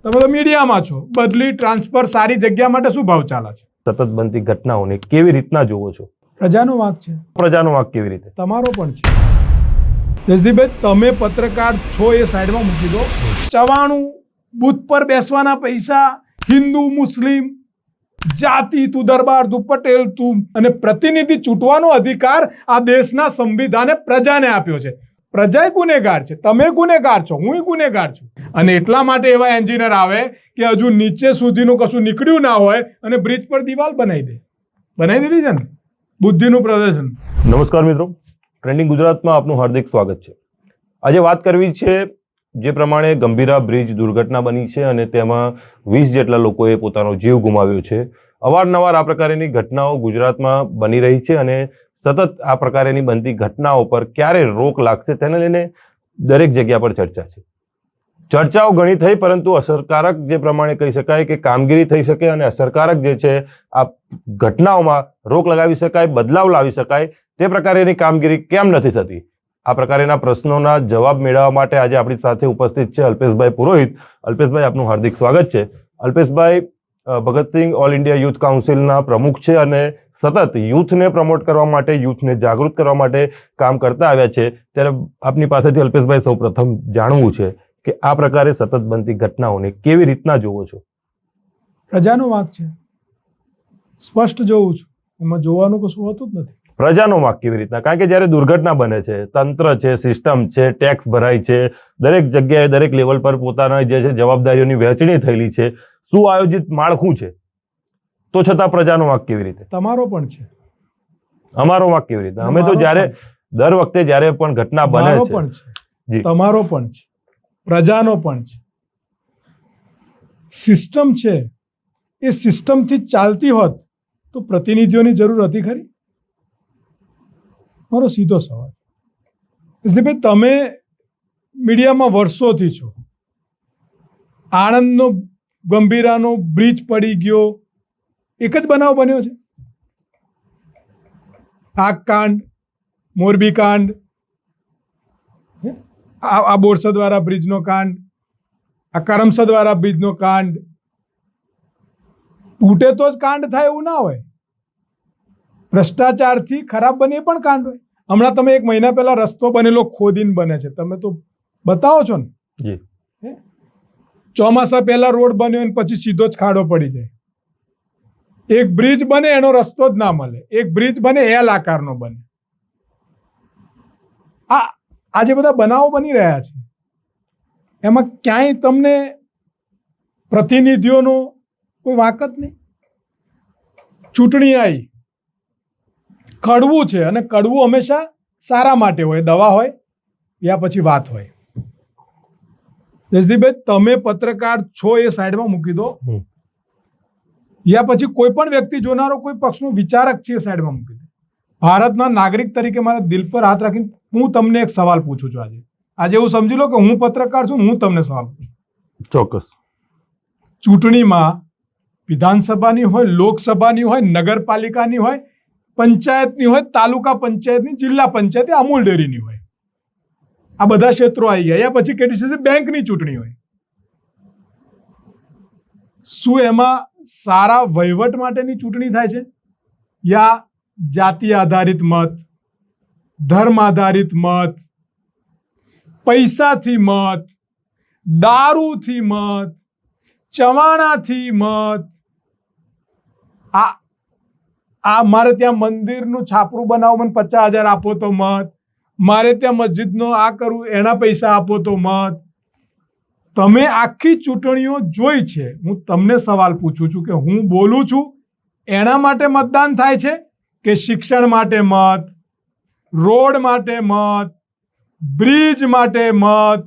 તમે તો મીડિયામાં છો, બદલી ટ્રાન્સફર સારી જગ્યા માટે શું ભાવ ચાલે છે? સતત બનતી ઘટનાઓને કેવી રીતના જોવો છો? પ્રજાનો વાંક છે. પ્રજાનો વાંક કેવી રીતે? તમારો પણ છે. જસદીપભાઈ, તમે પત્રકાર છો એ સાઈડમાં મૂકી દો. 94 બુથ પર બેસવાના પૈસા, હિન્દુ મુસ્લિમ જાતિ, તું દરબાર, તું પટેલ, તું અને પ્રતિનિધિ ચૂંટવાનો અધિકાર આ દેશના સંવિધાને પ્રજાને આપ્યો છે. પ્રજા ગુનેગાર છે, તમે ગુનેગાર છો, હું ગુનેગાર છું. અને એટલા માટે એવા એન્જિનિયર આવે કે હજુ નીચે સુધીનું કશું નીકળ્યું ના હોય અને બ્રિજ પર દિવાલ બનાવી દે. બનાવી દીધી છે ને, બુદ્ધિનું પ્રદર્શન. નમસ્કાર મિત્રો, ટ્રેન્ડિંગ ગુજરાતમાં આપનું હાર્દિક સ્વાગત છે. આજે વાત કરવી છે જે પ્રમાણે ગંભીરા બ્રિજ દુર્ઘટના બની છે અને તેમાં 20 જેટલા લોકોએ પોતાનો જીવ ગુમાવ્યો છે. અવારનવાર આ પ્રકારની ઘટનાઓ ગુજરાતમાં બની રહી છે અને સતત આ પ્રકારની બનતી ઘટનાઓ પર ક્યારે રોક લાગશે તેને લઈને દરેક જગ્યા પર ચર્ચા છે. ચર્ચાઓ ઘણી થઈ, પરંતુ અસરકારક જે પ્રમાણે કહી શકાય કે કામગીરી થઈ શકે અને અસરકારક જે છે આ ઘટનાઓમાં રોક લગાવી શકાય, બદલાવ લાવી શકાય, તે પ્રકારની કામગીરી કેમ નથી થતી? આ પ્રકારના પ્રશ્નોના જવાબ મેળવવા માટે આજે આપણી સાથે ઉપસ્થિત છે અલ્પેશભાઈ પુરોહિત. અલ્પેશભાઈ, આપનું હાર્દિક સ્વાગત છે. અલ્પેશભાઈ ભગતસિંહ ઓલ ઇન્ડિયા યુથ કાઉન્સિલના પ્રમુખ છે અને સતત યુથને પ્રમોટ કરવા માટે, યુથને જાગૃત કરવા માટે કામ કરતા આવ્યા છે. ત્યારે આપની પાસેથી અલ્પેશભાઈ સૌપ્રથમ જાણવું છે કે આ પ્રકારે સતત બનતી ઘટનાઓને કેવી રીતના જોવો છો? પ્રજાનો વાંક છે, સ્પષ્ટ જોઉં છું, એમાં જોવાનું કશું હોતું જ નથી. પ્રજાનો વાંક કેવી રીતના? કારણ કે જ્યારે દુર્ઘટના બને છે, તંત્ર છે, સિસ્ટમ છે, ટેક્સ ભરાય છે, દરેક જગ્યાએ દરેક લેવલ પર પોતાના જે છે જવાબદારીઓની વહેંચણી થયેલી છે, સુઆયોજિત માળખું છે, તો છતાં પ્રજાનો વાંક કેવી રીતે? તમારો પણ છે. અમારો વાંક કેવી રીતે? અમે તો જ્યારે દર વખતે જ્યારે પણ ઘટના બને છે, તમારો પણ છે, પ્રજાનો પણ છે. સિસ્ટમ છે, એ સિસ્ટમથી ચાલતી હોત તો પ્રતિનિધિઓની જરૂર હતી ખરી? મારો સીધો સવાલ. ભાઈ, તમે મીડિયામાં વર્ષોથી છો. આણંદનો ગંભીરાનો બ્રિજ પડી ગયો, એક જ બનાવ બન્યો છે. આગ કાંડ, મોરબી કાંડ, આ બોરસદવાળા બ્રિજનો કાંડ, આ કરમસદવાળા બ્રિજનો કાંડ. તૂટે તો જ કાંડ થાય એવું ના હોય. ભ્રષ્ટાચારથી ખરાબ બને એ પણ કાંડ હોય. હમણાં તમે 1 મહિના પહેલા રસ્તો બનેલો ખોદીને બને છે, તમે તો બતાવો છો ને. ચોમાસા પહેલા રોડ બન્યો અને પછી સીધો જ ખાડો પડી જાય. એક બ્રિજ બને એનો રસ્તો જ ના મળે, એક બ્રિજ બને એલ આકારનો બને. આ જે બધા બનાવો બની રહ્યા છે એમાં ક્યાંય તમને પ્રતિનિધિઓનો કોઈ વાંક જ નહીં. ચૂંટણી આવી, કડવું છે અને કડવું હંમેશા સારા માટે હોય, દવા હોય યા પછી વાત હોય. જસદીપભાઈ, તમે પત્રકાર છો એ સાઈડમાં મૂકી દો, યા પછી કોઈ પણ વ્યક્તિ જોનારો કોઈ પક્ષનો વિચારક છે એ સાઈડમાં મૂકી દો. ભારતના નાગરિક તરીકે મારા દિલ પર હાથ રાખીને હું તમને એક સવાલ પૂછું છું. આજે એવું સમજી લો કે હું પત્રકાર છું, હું તમને સવાલ પૂછું. ચોક્કસ. ચૂંટણીમાં વિધાનસભાની હોય, લોકસભાની હોય, નગરપાલિકાની હોય, પંચાયતની હોય, તાલુકા પંચાયતની, જિલ્લા પંચાયત, અમૂલ ડેરીની હોય, આ બધા ક્ષેત્રો આવી ગયા. યા પછી કેટલી છે બેંકની ચૂંટણી હોય. શું એમાં સારા વહીવટ માટેની ચૂંટણી થાય છે યા જાતિ આધારિત મત, ધર્મ આધારિત મત, પૈસાથી મત, દારૂથી મત, ચવાણાથી મત? આ મારે ત્યાં મંદિરનું છાપરું બનાવો, મને 50,000 આપો તો મત. મારે ત્યાં મસ્જિદનો આ કરવું, એના પૈસા આપો તો મત. તમે આખી ચૂંટણીઓ જોઈ છે. હું તમને સવાલ પૂછું છું કે હું બોલું છું એના માટે મતદાન થાય છે કે શિક્ષણ માટે મત, રોડ માટે મત, બ્રિજ માટે મત,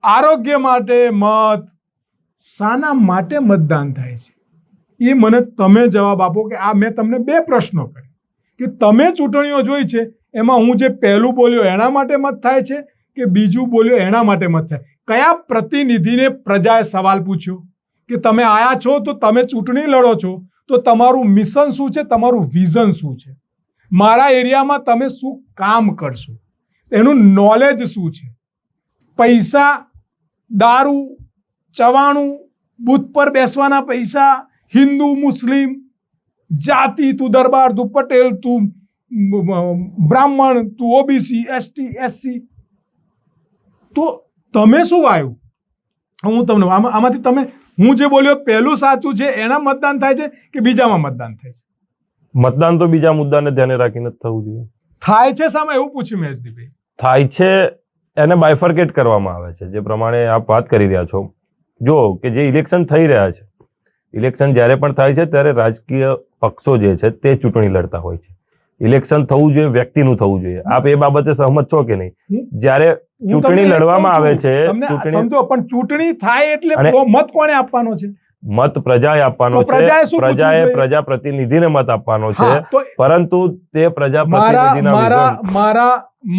આરોગ્ય માટે મત? શાના માટે મતદાન થાય છે એ મને તમે જવાબ આપો. કે આ મેં તમને 2 પ્રશ્નો કર્યા કે તમે ચૂંટણીઓ જોઈ છે, એમાં હું જે પહેલું બોલ્યો એના માટે મત થાય છે કે બીજું બોલ્યો એના માટે મત થાય? કયા પ્રતિનિધિને પ્રજાએ સવાલ પૂછ્યો કે તમે આયા છો તો તમે ચૂંટણી લડો છો તો તમારું મિશન શું છે, તમારું વિઝન શું છે, મારા એરિયામાં તમે શું કામ કરશો, એનું નોલેજ શું છે? પૈસા, દારૂ, ચવાણું, બુથ પર બેસવાના પૈસા, હિન્દુ મુસ્લિમ જાતિ, તું દરબાર, તું પટેલ, તું બ્રાહ્મણ, તું ઓબીસી, એસટી, એસસી. તો તમે શું વાયું? હું તમને આમાંથી તમે, હું જે બોલ્યો પહેલું સાચું છે એના મતદાન થાય છે કે બીજામાં મતદાન થાય છે? મતદાન તો બીજા મુદ્દાને ધ્યાને રાખીને જ થવું જોઈએ. થાય છે સામે એવું પૂછ્યું મહેશદીપભાઈ. થાય છે એને બાયફર્કેટ કરવામાં આવે છે. જે પ્રમાણે આપ વાત કરી રહ્યા છો, જો કે જે ઇલેક્શન થઈ રહ્યા છે, ઇલેક્શન જ્યારે પણ થાય છે ત્યારે રાજકીય પક્ષો જે છે તે ચૂંટણી લડતા હોય છે. ઇલેક્શન થવું જોઈએ, વ્યક્તિનું થવું જોઈએ. આપ એ બાબતે સહમત છો કે નહીં? જ્યારે ચૂંટણી લડવામાં આવે છે, સમજો, પણ ચૂંટણી થાય એટલે મત કોને આપવાનો છે? મત પ્રજાએ આપવાનો છે. પ્રજા પ્રતિનિધિને મત આપવાનો છે, પરંતુ તે પ્રજા પ્રતિનિધિના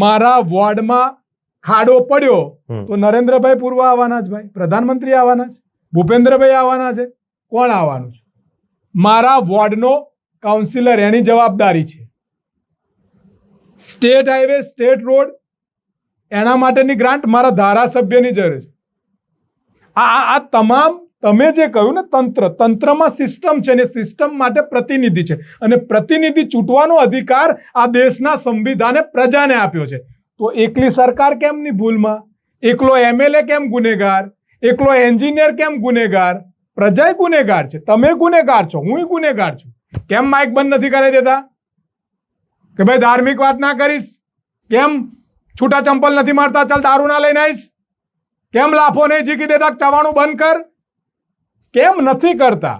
મારા વોર્ડમાં ખાડો પડ્યો તો નરેન્દ્રભાઈ પૂર્વ આવવાના જ, ભાઈ પ્રધાનમંત્રી આવવાના છે, ભૂપેન્દ્રભાઈ આવવાના છે, કોણ આવવાનું છે? મારા વોર્ડનો કાઉન્સિલર, એની જવાબદારી છે. સ્ટેટ હાઈવે, સ્ટેટ રોડ, એના માટેની ગ્રાન્ટ મારા ધારાસભ્યની જરૂર છે. આ તમામ તમે જે કહ્યું ને, તંત્રમાં સિસ્ટમ છે ને સિસ્ટમ માટે પ્રતિનિધિ છે, અને પ્રતિનિધિ ચૂંટવાનો અધિકાર આ દેશના સંવિધાને પ્રજાને આપ્યો છે. તો એકલી સરકાર કેમ ની ભૂલમાં? એકલો એમએલએ કેમ ગુનેગાર? એકલો એન્જિનિયર કેમ ગુનેગાર? પ્રજા ગુનેગાર છે, તમે ગુનેગાર છો, હું ગુનેગાર છું. કેમ માઇક બંધ નથી કરી દેતા કે ભાઈ ધાર્મિક વાત ના કરીશ? કેમ છૂટા ચંપલ નથી મારતા, ચાલ દારૂ ના લઈને આવીશ? કેમ લાફો નહીં ઝીકી દેતા, ચવાણું બંધ કર? કેમ નથી કરતા?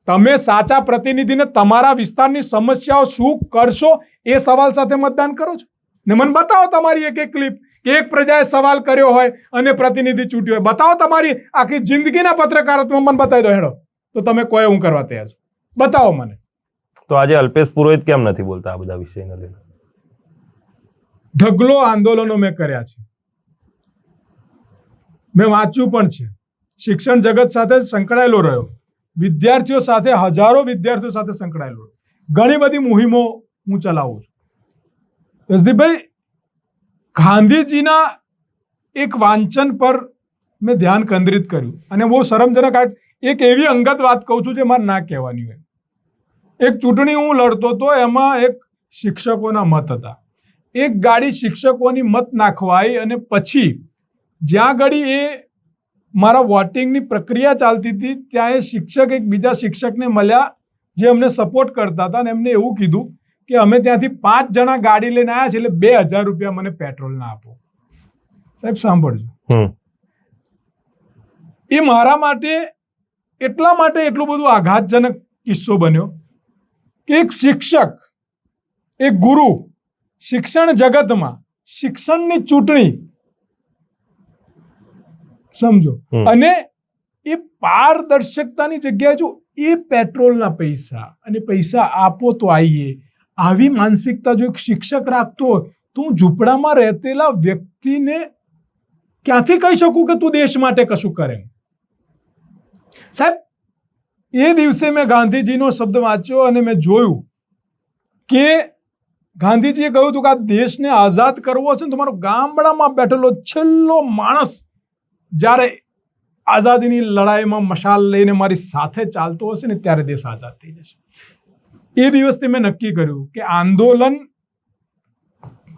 તમે સાચા પ્રતિનિધિને તમારા વિસ્તારની સમસ્યાઓ શું કરશો એ સવાલ સાથે મતદાન કરો છો ને? મને બતાવો તમારી એક ક્લિપ કે એક પ્રજાએ સવાલ કર્યો હોય અને પ્રતિનિધિ ચૂંટ્યો હોય. બતાવો તમારી આખી જિંદગીના પત્રકારત્વ મને બતાવી દો હેડો, તો તમે કોઈ હું કરવા તૈયાર છો? બતાવો મને. તો આજે અલ્પેશ પુરોહિત કેમ નથી બોલતા આ બધા વિષયને લઈને? ઢગલો આંદોલનો મેં કર્યા છે, મેં વાંચ્યું પણ છે, શિક્ષણ જગત સાથે સંકળાયેલો રહ્યો, વિદ્યાર્થીઓ સાથે, હજારો વિદ્યાર્થીઓ સાથે સંકળાયેલો રહ્યો, ઘણી બધી મુહિમો હું ચલાવું છું. યશદીપભાઈ, ગાંધીજીના એક વાંચન પર મેં ધ્યાન કેન્દ્રિત કર્યું, અને બહુ શરમજનક એક એવી અંગત વાત કહું છું જે મારે ના કહેવાની હોય. એક ચૂંટણી હું લડતો હતો, એમાં એક શિક્ષકોના મત હતા. એક ગાડી શિક્ષકોની મત નાખવાઈ, અને પછી જ્યાં ઘડી એ મારા વોટિંગની પ્રક્રિયા ચાલતી હતી ત્યાં એ શિક્ષક એક બીજા શિક્ષકને મળ્યા જે અમને સપોર્ટ કરતા હતા, અને એમને એવું કીધું કે અમે ત્યાંથી 5 જણા ગાડી લઈને આવ્યા છે, એટલે 2000 રૂપિયા મને પેટ્રોલ ના આપો. સાહેબ સાંભળજો, એ મારા માટે એટલા માટે એટલું બધું આઘાતજનક કિસ્સો બન્યો કે એક શિક્ષક, એક ગુરુ, શિક્ષણ જગતમાં શિક્ષણની ચૂંટણી, સમજો, અને એ પારદર્શકતાની જગ્યાએ જો એ પેટ્રોલના પૈસા અને પૈસા આપો તો આવીએ, આવી માનસિકતા જો એક શિક્ષક રાખતો હોય તો હું ઝૂંપડામાં રહેતેલા વ્યક્તિને ક્યાંથી કહી શકું કે તું દેશ માટે કશું કરે? સાહેબ, એ દિવસે મેં ગાંધીજીનો શબ્દ વાંચ્યો અને મેં જોયું કે ગાંધીજીએ કહ્યું હતું કે આ દેશને આઝાદ કરવો હશે ને, તમારો ગામડામાં બેઠેલો છેલ્લો માણસ જ્યારે આઝાદીની લડાઈમાં મશાલ લઈને મારી સાથે ચાલતો હશે ને, ત્યારે દેશ આઝાદ થઈ જશે. એ દિવસથી મેં નક્કી કર્યું કે આંદોલન,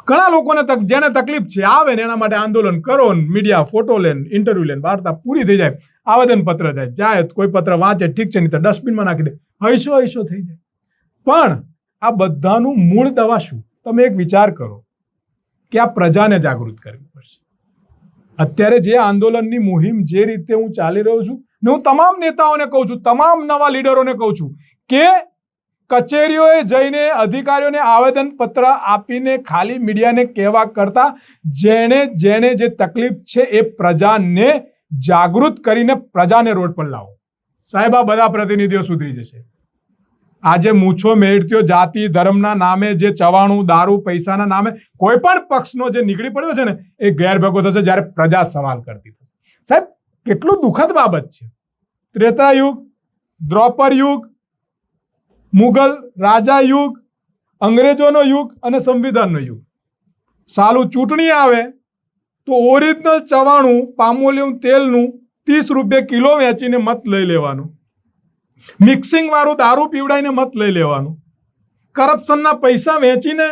ઘણા લોકોને જેને તકલીફ છે આવે ને એના માટે આંદોલન કરો, મીડિયા ફોટો લે, ઇન્ટરવ્યુ લે, વાર્તા પૂરી થઈ જાય, આવેદન પત્ર જાય, કોઈ પત્ર વાંચે ઠીક છે, નહીં તો ડસ્ટબિનમાં નાખી દે, હૈશો થઈ જાય. પણ આ બધાનું મૂળ દવા શું? તમે એક વિચાર કરો કે આ પ્રજાને જાગૃત કરવી પડશે. અત્યારે જે આંદોલનની મુહિમ જે રીતે હું ચાલી રહ્યો છું ને, હું તમામ નેતાઓને કહું છું, તમામ નવા લીડરોને કહું છું કે કચેરીઓએ જઈને અધિકારીઓને આવેદન પત્ર આપીને ખાલી મીડિયાને કહેવા કરતા જેણે જે તકલીફ છે એ પ્રજાને જાગૃત કરીને પ્રજાને રોડ પર લાવો. સાહેબ, આ બધા પ્રતિનિધિઓ સુધરી જશે. આજે મૂછો મેળત્યો જાતિ ધર્મના નામે જે ચવાણું, દારૂ, પૈસાના નામે કોઈ પણ પક્ષનો જે નીકળી પડ્યો છે ને, એ ગેરભેગો થશે જ્યારે પ્રજા સવાલ કરતી થશે. સાહેબ, કેટલું દુઃખદ બાબત છે. ત્રેતા યુગ, દ્રોપર યુગ, મુગલ રાજા યુગ, અંગ્રેજોનો યુગ અને સંવિધાનનો યુગ. સાલું ચૂંટણી આવે તો ઓરિજિનલ ચવાણું, પામોલિયમ તેલનું ₹30 કિલો વેચીને મત લઈ લેવાનું, મિક્સિંગ વાળું દારૂ પીવડાવીને મત લઈ લેવાનું, કરપ્શનના પૈસા વેચીને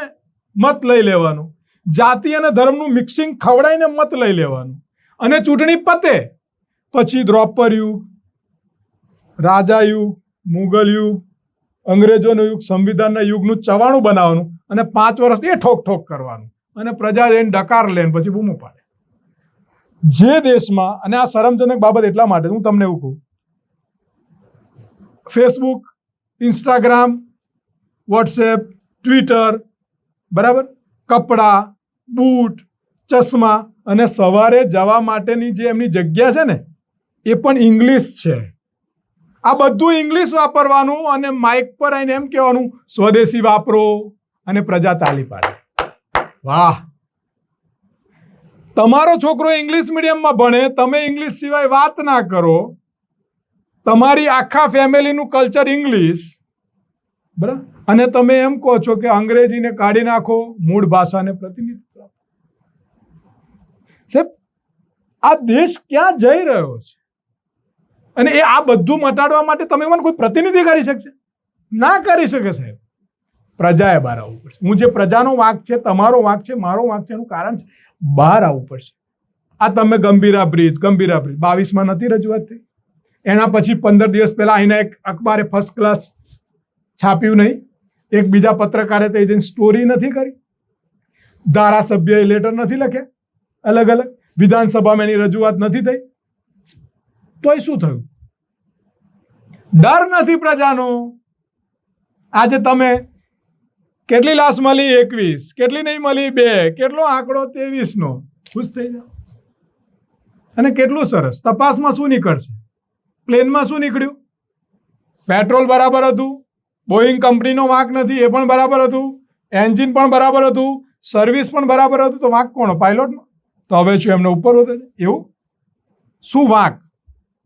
મત લઈ લેવાનું, જાતિ અને ધર્મનું મિક્સિંગ ખવડાવીને મત લઈ લેવાનું, અને ચૂંટણી પતે પછી દ્રૌપદ યુગ, રાજા યુગ, મુગલ યુગ, અંગ્રેજોનો યુગ, સંવિધાનના યુગનું ચવાણું બનાવવાનું અને 5 વર્ષ એ ઠોક ઠોક કરવાનું અને પ્રજા લઈને ડકાર લઈને પછી બૂમો પાડે. જે દેશમાં, અને આ શરમજનક બાબત એટલા માટે હું તમને એવું કહું, ફેસબુક, ઇન્સ્ટાગ્રામ, વોટ્સએપ, ટ્વિટર, બરાબર, કપડાં, બૂટ, ચશ્મા અને સવારે જવા માટેની જે એમની જગ્યા છે ને એ પણ ઇંગ્લિશ છે. આ બધું ઇંગ્લિશ વાપરવાનું અને માઇક પર આવીને એમ કહેવાનું સ્વદેશી વાપરો અને પ્રજા તાલી પાડે. વાહ! તમારો છોકરો ઇંગ્લિશ મીડિયમમાં ભણે, તમે ઇંગ્લિશ સિવાય વાત ના કરો, તમારી આખા ફેમિલીનું કલ્ચર ઇંગ્લિશ, બરાબર, અને તમે એમ કહો છો કે અંગ્રેજીને કાઢી નાખો, મૂળ ભાષાને પ્રતિનિધિત્વ આપો. સાહેબ, આ દેશ ક્યાં જઈ રહ્યો છે? અને એ આ બધું મટાડવા માટે તમે મને કોઈ પ્રતિનિધિ કરી શકશે? ના કરી શકે સાહેબ. પ્રજાએ બહાર આવવું પડશે. હું જે પ્રજાનો વાંક છે, તમારો વાંક છે, મારો વાંક છે, એનું કારણ છે, બહાર આવવું પડશે. આ તમે ગંભીરા બ્રિજ 22માં નથી રજૂઆત થઈ? એના પછી 15 દિવસ પહેલા અહીંના એક અખબારે ફર્સ્ટ ક્લાસ છાપ્યું નહીં? એક બીજા પત્રકારે તો જઈને સ્ટોરી નથી કરી? ધારાસભ્યએ લેટર નથી લખ્યા? અલગ અલગ વિધાનસભામાં એની રજૂઆત નથી થઈ? તોય શું થયું? ડર નથી પ્રજાનો. આજે તમે કેટલી લાશ મળી? 21. કેટલી નહીં મળી? 2. કેટલો આંકડો? 23નો. ખુશ થઈ જાઓ. અને કેટલું સરસ, તપાસમાં શું નીકળશે? પ્લેનમાં શું નીકળ્યું? પેટ્રોલ બરાબર હતું, બોઈંગ કંપનીનો વાંક નથી, એ પણ બરાબર હતું, એન્જિન પણ બરાબર હતું, સર્વિસ પણ બરાબર હતું, તો વાંક કોનો? પાયલોટનો. તો હવે શું એમને ઉપર હોતે? એવું શું વાંક?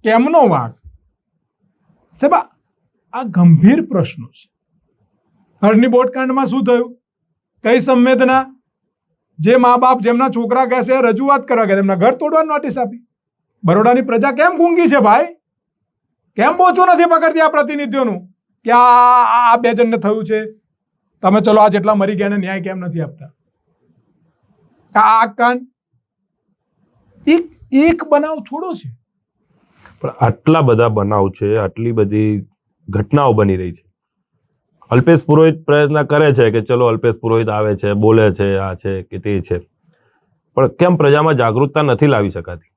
કેમનો વાંક? સાહેબ, આ ગંભીર પ્રશ્નો છે. હરની બોટકાંડમાં શું થયું? કઈ સંવેદના? જે મા બાપ જેમના છોકરા કહેશે રજૂઆત કરવા ગયા, તેમના ઘર તોડવાની નોટિસ આપી. બરોડાની પ્રજા કેમ ગૂંગી છે ભાઈ? કેમ બોચું નથી પકડતી આ પ્રતિનિધિઓનું કે આ 2 જણને થયું છે, તમે ચલો આ જેટલા મરી ગયા ને ન્યાય કેમ નથી આપતા? આ કાંડ એક બનાવ થોડો છે. પણ આટલા બધા બનાવ છે, આટલી બધી ઘટનાઓ બની રહી છે. અલ્પેશ પુરોહિત પ્રયત્ન કરે છે કે ચલો અલ્પેશ પુરોહિત આવે છે, બોલે છે, આ છે કે તે છે, પણ કેમ પ્રજામાં જાગૃતતા નથી લાવી શકાતી?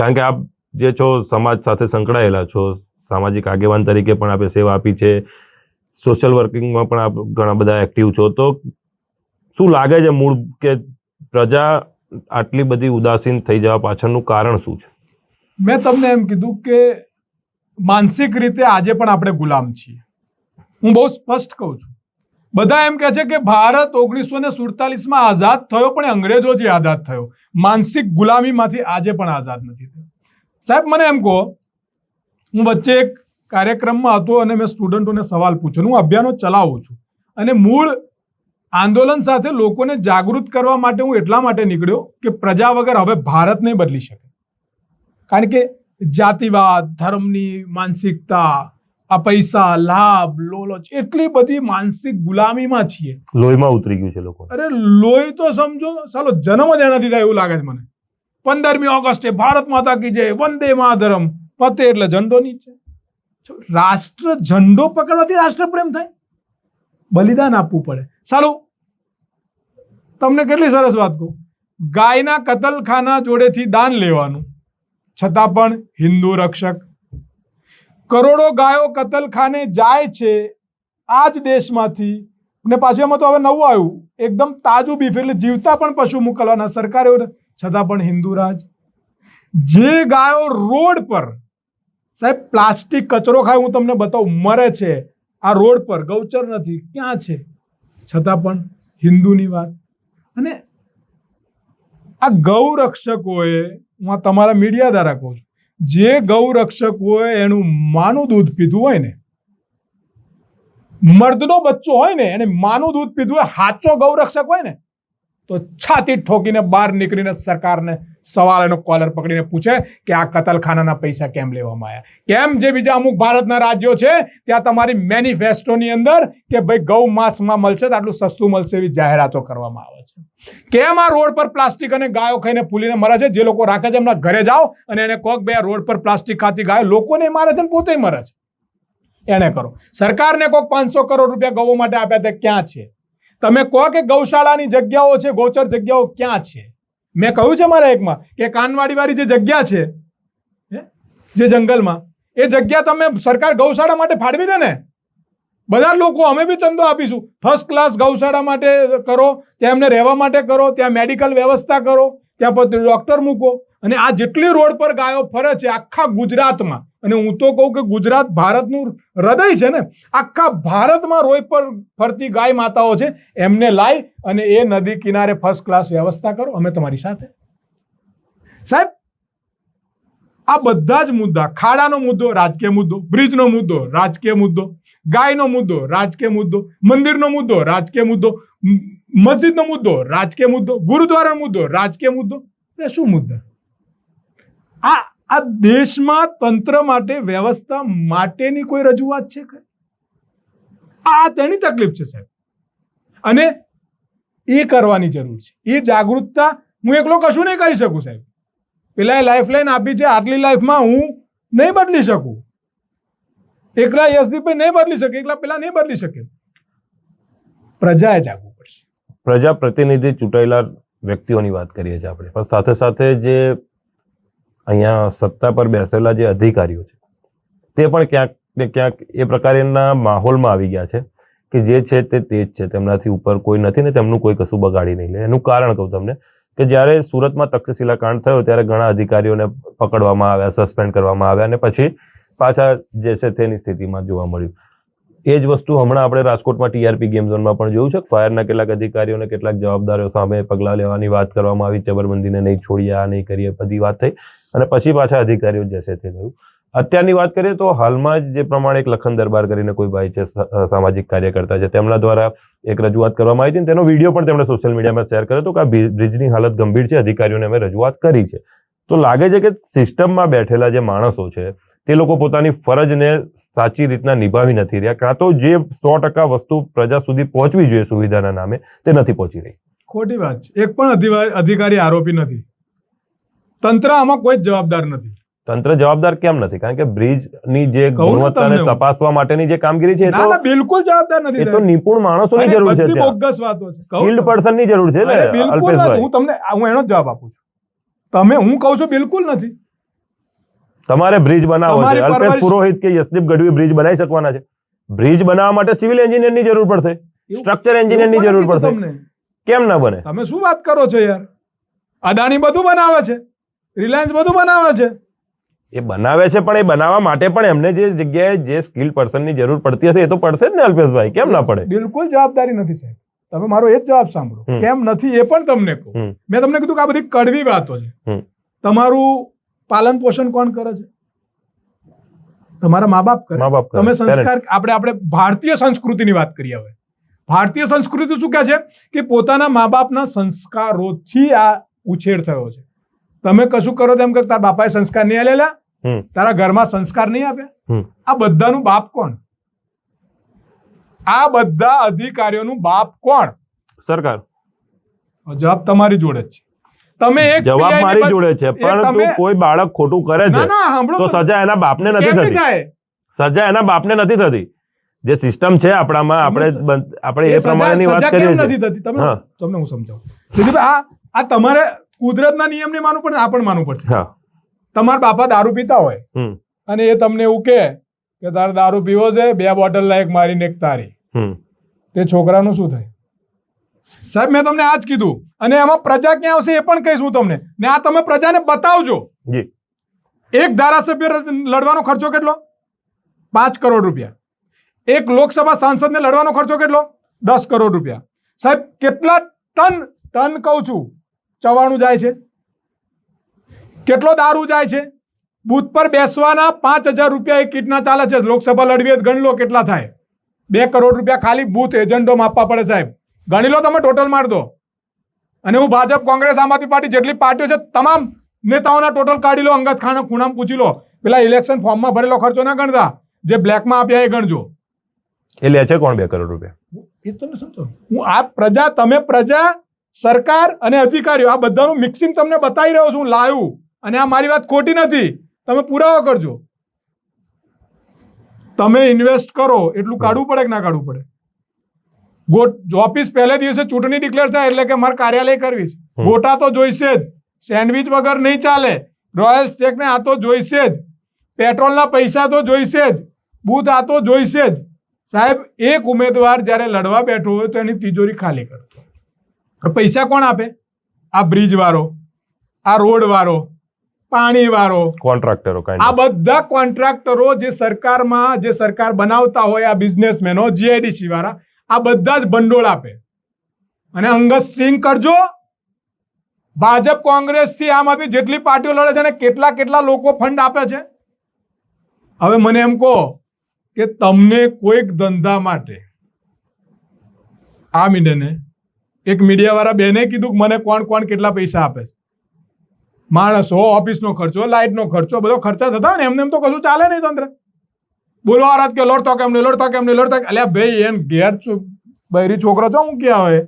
કારણ કે આપ જે છો સમાજ સાથે સંકળાયેલા છો, સામાજિક આગેવાન તરીકે પણ આપે સેવા આપી છે, સોશિયલ વર્કિંગમાં પણ આપ ઘણા બધા એક્ટિવ છો, તો શું લાગે છે મૂળ કે પ્રજા આટલી બધી ઉદાસીન થઈ જવા પાછળનું કારણ શું છે? મેં તમને એમ કીધું કે માનસિક રીતે આજે પણ આપણે ગુલામ છીએ. હું બહુ સ્પષ્ટ કહું છું. બધા એમ કહે છે કે ભારત 1947માં આઝાદ થયો, પણ અંગ્રેજોથી આઝાદ થયો. માનસિક ગુલામીમાંથી આજે પણ આઝાદ નથી થયો. સાહેબ, મને એમ કહો, હું વચ્ચે એક કાર્યક્રમમાં હતો અને મેં સ્ટુડન્ટોને સવાલ પૂછ્યો. હું અભિયાનો ચલાવું છું અને મૂળ આંદોલન સાથે લોકોને જાગૃત કરવા માટે હું એટલા માટે નીકળ્યો કે પ્રજા વગર હવે ભારત નહીં બદલી શકે. કારણ કે જાતિવાદ, ધર્મની માનસિકતા, આ પૈસા, લાભ, લોલચ, એટલી બધી માનસિક ગુલામીમાં છીએ. લોહીમાં ઉતરી ગયું છે લોકો. અરે લોહી તો સમજો, ચાલો જન્મ જ એનાથી થાય એવું લાગે છે મને. 15મી ઓગસ્ટે ભારત માતા કી જય, વંદે માતરમ પતે એટલે ઝંડો નીચે. રાષ્ટ્ર ઝંડો પકડવાથી રાષ્ટ્રપ્રેમ થાય? બલિદાન આપવું પડે. સાલું, તમને કેટલી સરસ વાત કહું. ગાયના કતલખાના જોડેથી દાન લેવાનું, છતાં પણ હિન્દુ રક્ષક. કરોડો ગાયો કતલખાને જાય છે આ જ દેશમાંથી, ને પાછું એમાં તો હવે નવું આવ્યું, એકદમ તાજું બીફ, એટલે જીવતા પણ પશુ મોકલવાના, સરકાર એવું, છતાં પણ હિન્દુ રાજ. જે ગાયો રોડ પર, સાહેબ, પ્લાસ્ટિક કચરો ખાય, હું તમને બતાવું, મરે છે આ રોડ પર, ગૌચર નથી, ક્યાં છે, છતાં પણ હિન્દુની વાત. અને આ ગૌ રક્ષકોએ, હું આ તમારા મીડિયા દ્વારા કહું છું, જે ગૌ રક્ષકોએ એનું માનું દૂધ પીધું હોય ને, મર્દનો બચ્ચો હોય ને, એને માનું દૂધ પીધું હોય, સાચો ગૌ રક્ષક હોય ને, તો છાતી ઠોકીને બહાર નીકળીને સરકારને સવાલ એનો કોલર પકડીને પૂછે કે આ કતલખાનાના પૈસા કેમ લેવામાં આવ્યા? કેમ જે બીજા અમુક ભારતના રાજ્યો છે ત્યાં તમારી મેનિફેસ્ટોની અંદર કે ભાઈ ગૌ માંસમાં મળશે તો આટલું સસ્તું મળશે એવી જાહેરાતો કરવામાં આવે છે? કેમ આ રોડ પર પ્લાસ્ટિક અને ગાયો ખાઈને ફૂલીને મરે છે? જે લોકો રાખે છે એમના ઘરે જાઓ અને એને કહો કે ભાઈ આ રોડ પર પ્લાસ્ટિક ખાતી ગાયો લોકોને મારે છે ને પોતે મરે છે. એને કરો. સરકારને કોક 500 કરોડ રૂપિયા ગૌ માટે આપ્યા તે ક્યાં છે? તમે કહો કે ગૌશાળાની જગ્યાઓ છે, ગોચર જગ્યાઓ ક્યાં છે? મેં કહ્યું છે મારા એકમાં કે કાનવાડી વાળી જે જગ્યા છે જે જંગલમાં, એ જગ્યા તમે સરકાર ગૌશાળા માટે ફાળવી દે ને. બધા લોકો અમે બી ચંદો આપીશું. ફર્સ્ટ ક્લાસ ગૌશાળા માટે કરો, ત્યાં એમને રહેવા માટે કરો, ત્યાં મેડિકલ વ્યવસ્થા કરો, ત્યાં પછી ડોક્ટર મૂકો. અને આ જેટલી રોડ પર ગાયો ફરે છે આખા ગુજરાતમાં, અને હું તો કહું કે ગુજરાત ભારતનું હૃદય છે ને, આખા ભારતમાં રોડ પર ફરતી ગાય માતાઓ છે, એમને લાવી અને એ નદી કિનારે ફર્સ્ટ ક્લાસ વ્યવસ્થા કરો. અમે તમારી સાથે. સાહેબ, આ બધા જ મુદ્દા, ખાડાનો મુદ્દો રાજકીય મુદ્દો, બ્રિજનો મુદ્દો રાજકીય મુદ્દો, ગાયનો મુદ્દો રાજકીય મુદ્દો, મંદિરનો મુદ્દો રાજકીય મુદ્દો, મસ્જિદનો મુદ્દો રાજકીય મુદ્દો, ગુરુદ્વારાનો મુદ્દો રાજકીય મુદ્દો. એ શું મુદ્દા? આ દેશમાં તંત્ર માટે, વ્યવસ્થા માટેની કોઈ રજૂઆત છે કે? આ તેની તકલીફ છે સાહેબ, અને એ કરવાની જરૂર છે. એ જાગૃતતા હું એકલો કશું નહીં કરી શકું સાહેબ. પેલા લાઈફલાઈન આપી છે, આટલી લાઈફમાં હું નહીં બદલી શકું. એકલા યશદીપભાઈ નહીં બદલી શકે, એકલા પેલા નહીં બદલી શકે. પ્રજાએ જાગવું પડશે. પ્રજા પ્રતિનિધિ ચૂંટાયેલા વ્યક્તિઓની વાત કરીએ છીએ આપણે, પણ સાથે સાથે જે અહીંયા સત્તા પર બેસેલા જે અધિકારીઓ છે તે પણ ક્યાંક ને ક્યાંક એ પ્રકારના માહોલમાં આવી ગયા છે કે જે છે તે જ છે, તેમનાથી ઉપર કોઈ નથી ને તેમનું કોઈ કશું બગાડી નહીં લે. એનું કારણ કહું તમને કે જ્યારે સુરતમાં તક્ષશિલા કાંડ થયો ત્યારે ઘણા અધિકારીઓને પકડવામાં આવ્યા, સસ્પેન્ડ કરવામાં આવ્યા અને પછી પાછા જે છે તેની સ્થિતિમાં જોવા મળ્યું. એ જ વસ્તુ હમણાં આપણે રાજકોટમાં ટીઆરપી ગેમ ઝોનમાં પણ જોયું છે. ફાયરના કેટલાક અધિકારીઓને કેટલાક જવાબદારો સામે પગલાં લેવાની વાત કરવામાં આવી, જબરબંધીને નહીં છોડીએ, આ નહીં કરીએ, બધી વાત થઈ અને પછી પાછા અધિકારીઓ જે છે તે થયું. અત્યારની વાત કરીએ તો હાલમાં જ જે પ્રમાણે એક લખન દરબાર કરીને કોઈ ભાઈ છે, સામાજિક કાર્યકર્તા છે, તેમના દ્વારા એક રજૂઆત કરવામાં આવી હતી. તેનો વિડીયો પણ તેમણે સોશિયલ મીડિયામાં શેર કર્યો હતો કે આ બ્રિજની હાલત ગંભીર છે, અધિકારીઓને અમે રજૂઆત કરી છે. તો લાગે છે કે સિસ્ટમમાં બેઠેલા જે માણસો છે તે લોકો પોતાની ફરજને સાચી રીતના નિભાવી નથી રહ્યા, કાં તો જે 100% વસ્તુ પ્રજા સુધી પહોંચવી જોઈએ સુવિધાના નામે તે નથી પહોંચી રહી. ખોટી વાત છે. એક પણ અધિકારી આરોપી નથી. તંત્ર આમાં કોઈ જ જવાબદાર નથી. તંત્ર જવાબદાર કેમ નથી? કારણ કે બ્રિજની જે ગુણવત્તાને તપાસવા માટેની જે કામગીરી છે ના, બિલકુલ જવાબદાર નથી. એ તો નિપુણ માણસોની જરૂર છે, બોગસ વાતો છે, સ્કિલ્ડ પર્સનની જરૂર છે ને અલ્પેશભાઈ. હું એનો જવાબ આપું છું. તમે હું કહું છું બિલકુલ નથી. તમારે બ્રિજ બનાવવો છે, અલ્પેશ પુરોહિત કે યશદીપ ગઢવી બ્રિજ બનાવી શકવાના છે. બ્રિજ બનાવવા માટે સિવિલ એન્જિનિયરની જરૂર પડશે, સ્ટ્રક્ચર એન્જિનિયરની જરૂર પડશે. કેમ ના બને? તમે શું વાત કરો છો યાર? અદાણી બધું બનાવે છે, રિલાયન્સ બધું બનાવે છે. એ બનાવે છે, પણ એ બનાવવા માટે પણ એમને જે જગ્યાએ જે સ્કિલ પર્સનની જરૂર પડતી હશે એ તો પડશે જ ને અલ્પેશભાઈ. કેમ ના પડે? બિલકુલ જવાબદારી નથી સાહેબ. તમે મારો એ જ જવાબ સાંભળો. કેમ નથી એ પણ તમને કહું. મેં તમને કીધું કે આ બધી કડવી વાતો છે. તમારું પાલન પોષણ કોણ કરે છે? તમારા મા બાપ કરે. તમે સંસ્કાર, આપણે ભારતીય સંસ્કૃતિની વાત કરીએ. હવે ભારતીય સંસ્કૃતિ શું કહે છે કે પોતાના મા બાપના સંસ્કારોથી આ ઉછેર થયો છે. તમે કશું કરો તેમ કે તારા બાપાએ સંસ્કાર નહીં આલેલા, તારા ઘરમાં સંસ્કાર નહીં આપ્યા. આ બધાનું બાપ કોણ? આ બધા અધિકારીઓનું બાપ કોણ? સરકાર. જવાબ તમારી જોડે જ છે. તમે એક જવાબ મારી જોડે છે, પણ કોઈ બાળક ખોટું કરે છે તો સજા એના બાપને નથી થતી. સજા એના બાપને નથી થતી. જે સિસ્ટમ છે આપણામાં, આપણે એ પ્રમાણેની વાત કરીએ છીએ. તમને હું સમજાવું. આ તમારે કુદરતના નિયમને માનવું પડે, આ પણ માનવું પડશે. તમારા બાપા દારૂ પીતા હોય અને એ તમને એવું કે તારે દારૂ પીવો છે, 2 બોટલ લાયક મારીને એક તારી, તે છોકરાનું શું થાય? સાહેબ, મેં તમને આ જ કીધું. અને એમાં પ્રજા ક્યાં આવશે એ પણ કહીશ હું તમને. ને આ તમે પ્રજાને બતાવજો. એક ધારાસભ્ય લડવાનો ખર્ચો કેટલો? 5 કરોડ રૂપિયા. એક લોકસભા સાંસદને લડવાનો ખર્ચો કેટલો? 10 કરોડ રૂપિયા. સાહેબ, કેટલા ટન કહું છું ચવાણું જાય છે? કેટલો દારૂ જાય છે? બૂથ પર બેસવાના 5000 રૂપિયા એક કીટના ચાલે છે. લોકસભા લડવી ગણી લો કેટલા થાય. 2 કરોડ રૂપિયા ખાલી બૂથ એજન્ટો આપવા પડે સાહેબ. ગણી લો, તમે ટોટલ માર દો. અને હું ભાજપ, કોંગ્રેસ, આમ આદમી પાર્ટી જેટલી પાર્ટીઓ છે તમામ નેતાઓના ટોટલ કાઢી લો, અંગત ખાના ખૂણામાં પૂછી લો, પેલા ઇલેક્શન ફોર્મમાં ભરેલો ખર્ચો ના ગણતા, જે બ્લેકમાં આપ્યા એ ગણજો. એ લે છે કોણ 2 કરોડ રૂપિયા? એ તમને સમજો. હું આ પ્રજા, તમે પ્રજા, સરકાર અને અધિકારીઓ આ બધાનું મિક્સિંગ તમને બતાવી રહ્યો છું લાઈવ, અને આ મારી વાત ખોટી નથી. તમે પુરાવો કરજો. તમે ઇન્વેસ્ટ કરો એટલું કાઢવું પડે કે ના કાઢવું પડે? ઓફિસ પહેલે દિવસે ચૂંટણી ડિક્લેર થાય એટલે કે મારે કાર્યાલય કરવી છે, ગોટા તો જોઈશે જ, સેન્ડવિચ વગર નહીં ચાલે, રોયલ સ્ટેક ને આ તો જોઈશે જ, પેટ્રોલના પૈસા તો જોઈશે જ, બૂથ આ તો જોઈશે જ. સાહેબ, એક ઉમેદવાર જ્યારે લડવા બેઠો હોય તો એની તિજોરી ખાલી કરતો. પૈસા કોણ આપે? આ બ્રિજ વાળો, આ રોડ વાળો, પાણી વાળો, કોન્ટ્રાક્ટરો. આ બધા કોન્ટ્રાક્ટરો જે સરકારમાં, જે સરકાર બનાવતા હોય, આ બિઝનેસમેનો, જીઆઈડીસી વાળા, આ બધા જ ભંડોળ આપે. અને અંગત સ્ટ્રિંગ કરજો. ભાજપ, કોંગ્રેસ થી આમ આદમી જેટલી પાર્ટીઓ લડે છે ને કેટલા કેટલા લોકો ફંડ આપે છે. હવે મને એમ કહો કે તમને કોઈક ધંધા માટે આ મીડિયાને એક મીડિયા વાળા બેને કીધું કે મને કોણ કોણ કેટલા પૈસા આપે છે. માણસો, ઓફિસનો ખર્ચો, લાઇટનો ખર્ચો, બધો ખર્ચા થતા હોય ને, એમને એમ તો કશું ચાલે નહીં તંત્ર. બોલવા રાત કે લડતો કેમ નહીં, લડતો કેમ નહીં, લડતા. એટલે ભાઈ એમ ઘેર બૈરી છોકરો છો મૂક્યા હોય.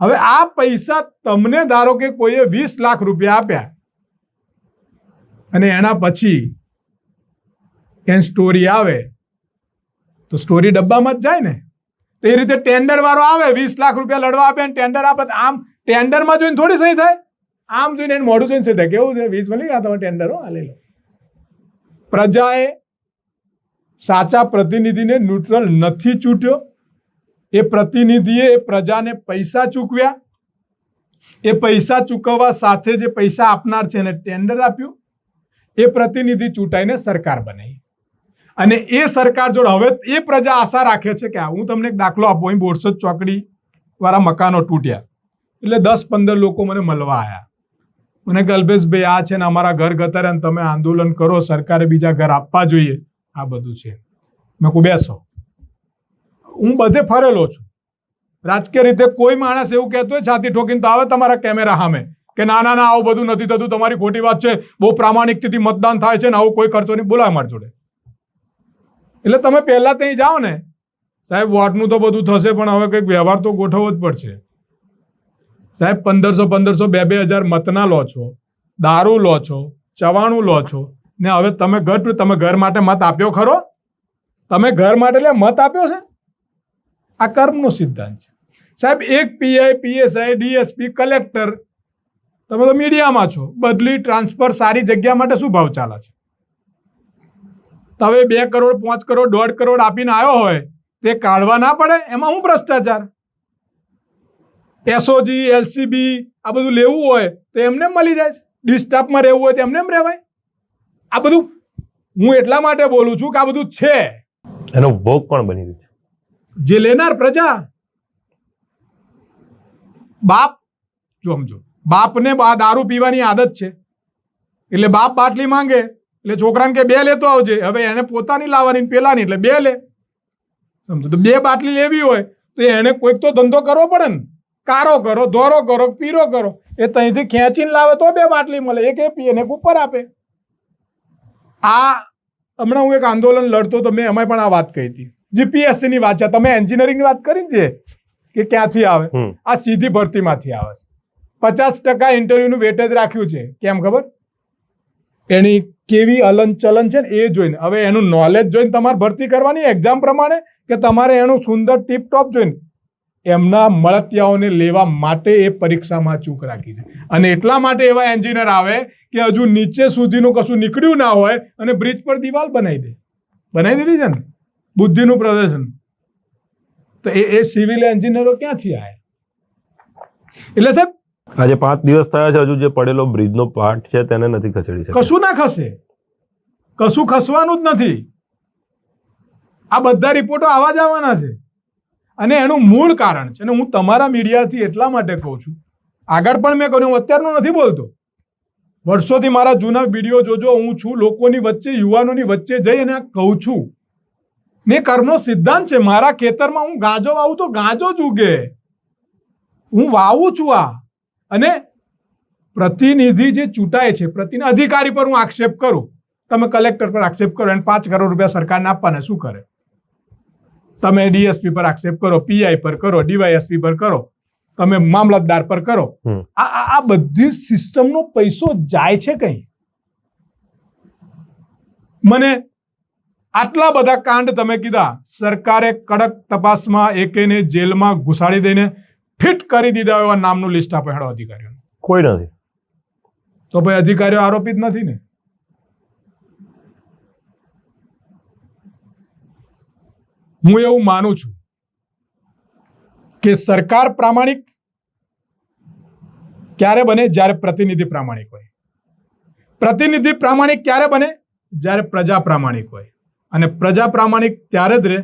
હવે આ પૈસા તમને ધારો કે કોઈએ 20 લાખ રૂપિયા આપ્યા અને એના પછી એની સ્ટોરી આવે તો સ્ટોરી ડબ્બામાં જ જાય ને. તો એ રીતે ટેન્ડર વાળો આવે, 20 લાખ રૂપિયા લડવા આપે અને ટેન્ડર આપે. આમ ટેન્ડરમાં જોઈને થોડી સહી થાય, આમ જોઈને એને મોઢું જોઈને સહી થાય. કેવું છે? 20 મળી ગયા, તમે ટેન્ડરો હાલી લો. પ્રજાએ સાચા પ્રતિનિધિને ન્યુટ્રલ નથી ચૂંટ્યો. એ પ્રતિનિધિએ એ પ્રજાને પૈસા ચૂકવ્યા. એ પૈસા ચૂકવવા સાથે જે પૈસા આપનાર છે એને ટેન્ડર આપ્યું. એ પ્રતિનિધિ ચૂંટાઈને સરકાર બનાવી. અને એ સરકાર જોડે હવે એ પ્રજા આશા રાખે છે કે હું તમને એક દાખલો આપું. અહીં બોરસદ ચોકડી વાળા મકાનો તૂટ્યા એટલે 10-15 લોકો મને મળવા આવ્યા. મને કે અલ્પેશભાઈ આ છે ને અમારા ઘર ગતરે અને તમે આંદોલન કરો, સરકારે બીજા ઘર આપવા જોઈએ, આ બધું છે. મેં કહું બેસો. હું બધે ફરેલો છું. રાજકીય રીતે કોઈ માણસ એવું કહેતો હોય છાતી ઠોકીને તો આવે તમારા કેમેરા સામે કે ના ના ના આવું બધું નથી થતું, તમારી ખોટી વાત છે, બહુ પ્રામાણિકતાથી મતદાન થાય છે ને આવું કોઈ ખર્ચો નહીં, બોલાવે મારી જોડે. એટલે તમે પહેલા ત્યાં જાઓ ને સાહેબ, વોટનું તો બધું થશે પણ હવે કંઈક વ્યવહાર તો ગોઠવવો જ પડશે. સાહેબ 1500 2,000 મતના લો છો, દારૂ લો છો, ચવાણું લો છો ને હવે તમે ઘર માટે મત આપ્યો ખરો? તમે ઘર માટે એટલે મત આપ્યો છે? આ કર્મનો સિદ્ધાંત છે સાહેબ. એક પીઆઈ, પીએસઆઈ, ડીએસપી, કલેક્ટર, તમે તો મીડિયામાં છો, બદલી, ટ્રાન્સફર, સારી જગ્યા માટે શું ભાવ ચાલે છે? તમે 2 કરોડ, 5 કરોડ, 1.5 કરોડ આપીને આવ્યો હોય તે કાઢવા ના પડે? એમાં હું ભ્રષ્ટાચાર? એસઓજી, એલસીબી આ બધું લેવું હોય તો એમને મળી જાય. ડિસ્ટાફમાં રહેવું હોય તો એમને રહેવાય. આ બધું હું એટલા માટે બોલું છું કે આ બધું છે, એનો ભોગ પણ બની રહ્યું છે. જે લેનાર પ્રજા. બાપ જો સમજો, બાપને દારૂ પીવાની આદત છે એટલે બાપ બાટલી માંગે એટલે છોકરાને કે 2 લેતો આવજે. હવે એને પોતાની લાવવાની, પેલાની, એટલે 2 લે. સમજો તો 2 બાટલી લેવી હોય તો એને કોઈક તો ધંધો કરવો પડે ને. કારો કરો, ધોરો કરો, પીરો કરો. એ ત્યાંથી ખેંચીને લાવે તો 2 બાટલી મળે. એક એ પીએ ને એક ઉપર આપે. આ હમણાં હું એક આંદોલન લડતો તો મેં એમાં પણ આ વાત કહી હતી. જીપીએસસી ની વાત છે. તમે એન્જિનિયરિંગની વાત કરી છે કે ક્યાંથી આવે? આ સીધી ભરતીમાંથી આવે છે. 50% ઇન્ટરવ્યુનું વેટેજ રાખ્યું છે. કેમ ખબર? એની કેવી હલન ચલન છે ને એ જોઈને. હવે એનું નોલેજ જોઈને તમારે ભરતી કરવાની એક્ઝામ પ્રમાણે કે તમારે એનું સુંદર ટીપ ટોપ જોઈને? એમના મળતિયાઓને લેવા માટે એ પરીક્ષામાં ચૂક રાખી છે. અને એટલા માટે એવા એન્જિનિયર આવે કે હજુ નીચે સુધીનું કશું નીકળ્યું ના હોય અને બ્રિજ પર દિવાલ બનાવી દે. બનાવી દીધી છે ને બુદ્ધિનું પ્રદર્શન. તો એ સિવિલ એન્જિનિયરો ક્યાંથી આવ્યા? એટલે સાહેબ આજે 5 દિવસ થયા છે, હજુ જે પડેલો બ્રિજનો પાર્ટ છે તેને નથી ખસેડી શક્યા. કશું ના ખસે, કશું ખસવાનું જ નથી. આ બધા રિપોર્ટો આવા જ આવવાના છે અને એનું મૂળ કારણ છે. અને હું તમારા મીડિયાથી એટલા માટે કહું છું, આગળ પણ મેં કહ્યું, હું અત્યારનો નથી બોલતો, વર્ષોથી મારા જૂના વિડીયો જોજો. હું છું લોકોની વચ્ચે, યુવાનોની વચ્ચે જઈ અને આ કહું છું. ને કર્મનો સિદ્ધાંત છે. મારા ખેતરમાં હું ગાંજો વાવું તો ગાંજો જ ઉગે. હું વાવું છું આ. અને પ્રતિનિધિ જે ચૂંટાય છે, અધિકારી પર હું આક્ષેપ કરું, તમે કલેક્ટર પર આક્ષેપ કરો અને 5 કરોડ રૂપિયા સરકારને આપવાના, શું કરે? તમે ડીએસપી પર આક્ષેપ કરો, પીઆઈ પર કરો, ડીવાયએસપી પર કરો, તમે મામલતદાર પર કરો. આ બધી સિસ્ટમનો પૈસો જાય છે કઈ? મને આટલા બધા કાંડ તમે કીધા, સરકારે કડક તપાસમાં એકેને જેલમાં ઘુસાડી દઈને ફિટ કરી દીધા એવા નામનું લિસ્ટ આપે હેડો અધિકારીઓ. કોઈ નથી. તો ભાઈ અધિકારીઓ આરોપિત નથી ને? હું એવું માનું છું કે સરકાર પ્રામાણિક ક્યારે બને? જ્યારે પ્રતિનિધિ પ્રામાણિક હોય. પ્રતિનિધિ પ્રામાણિક ક્યારે બને? જ્યારે પ્રજા પ્રામાણિક હોય. અને પ્રજા પ્રામાણિક ત્યારે જ રહે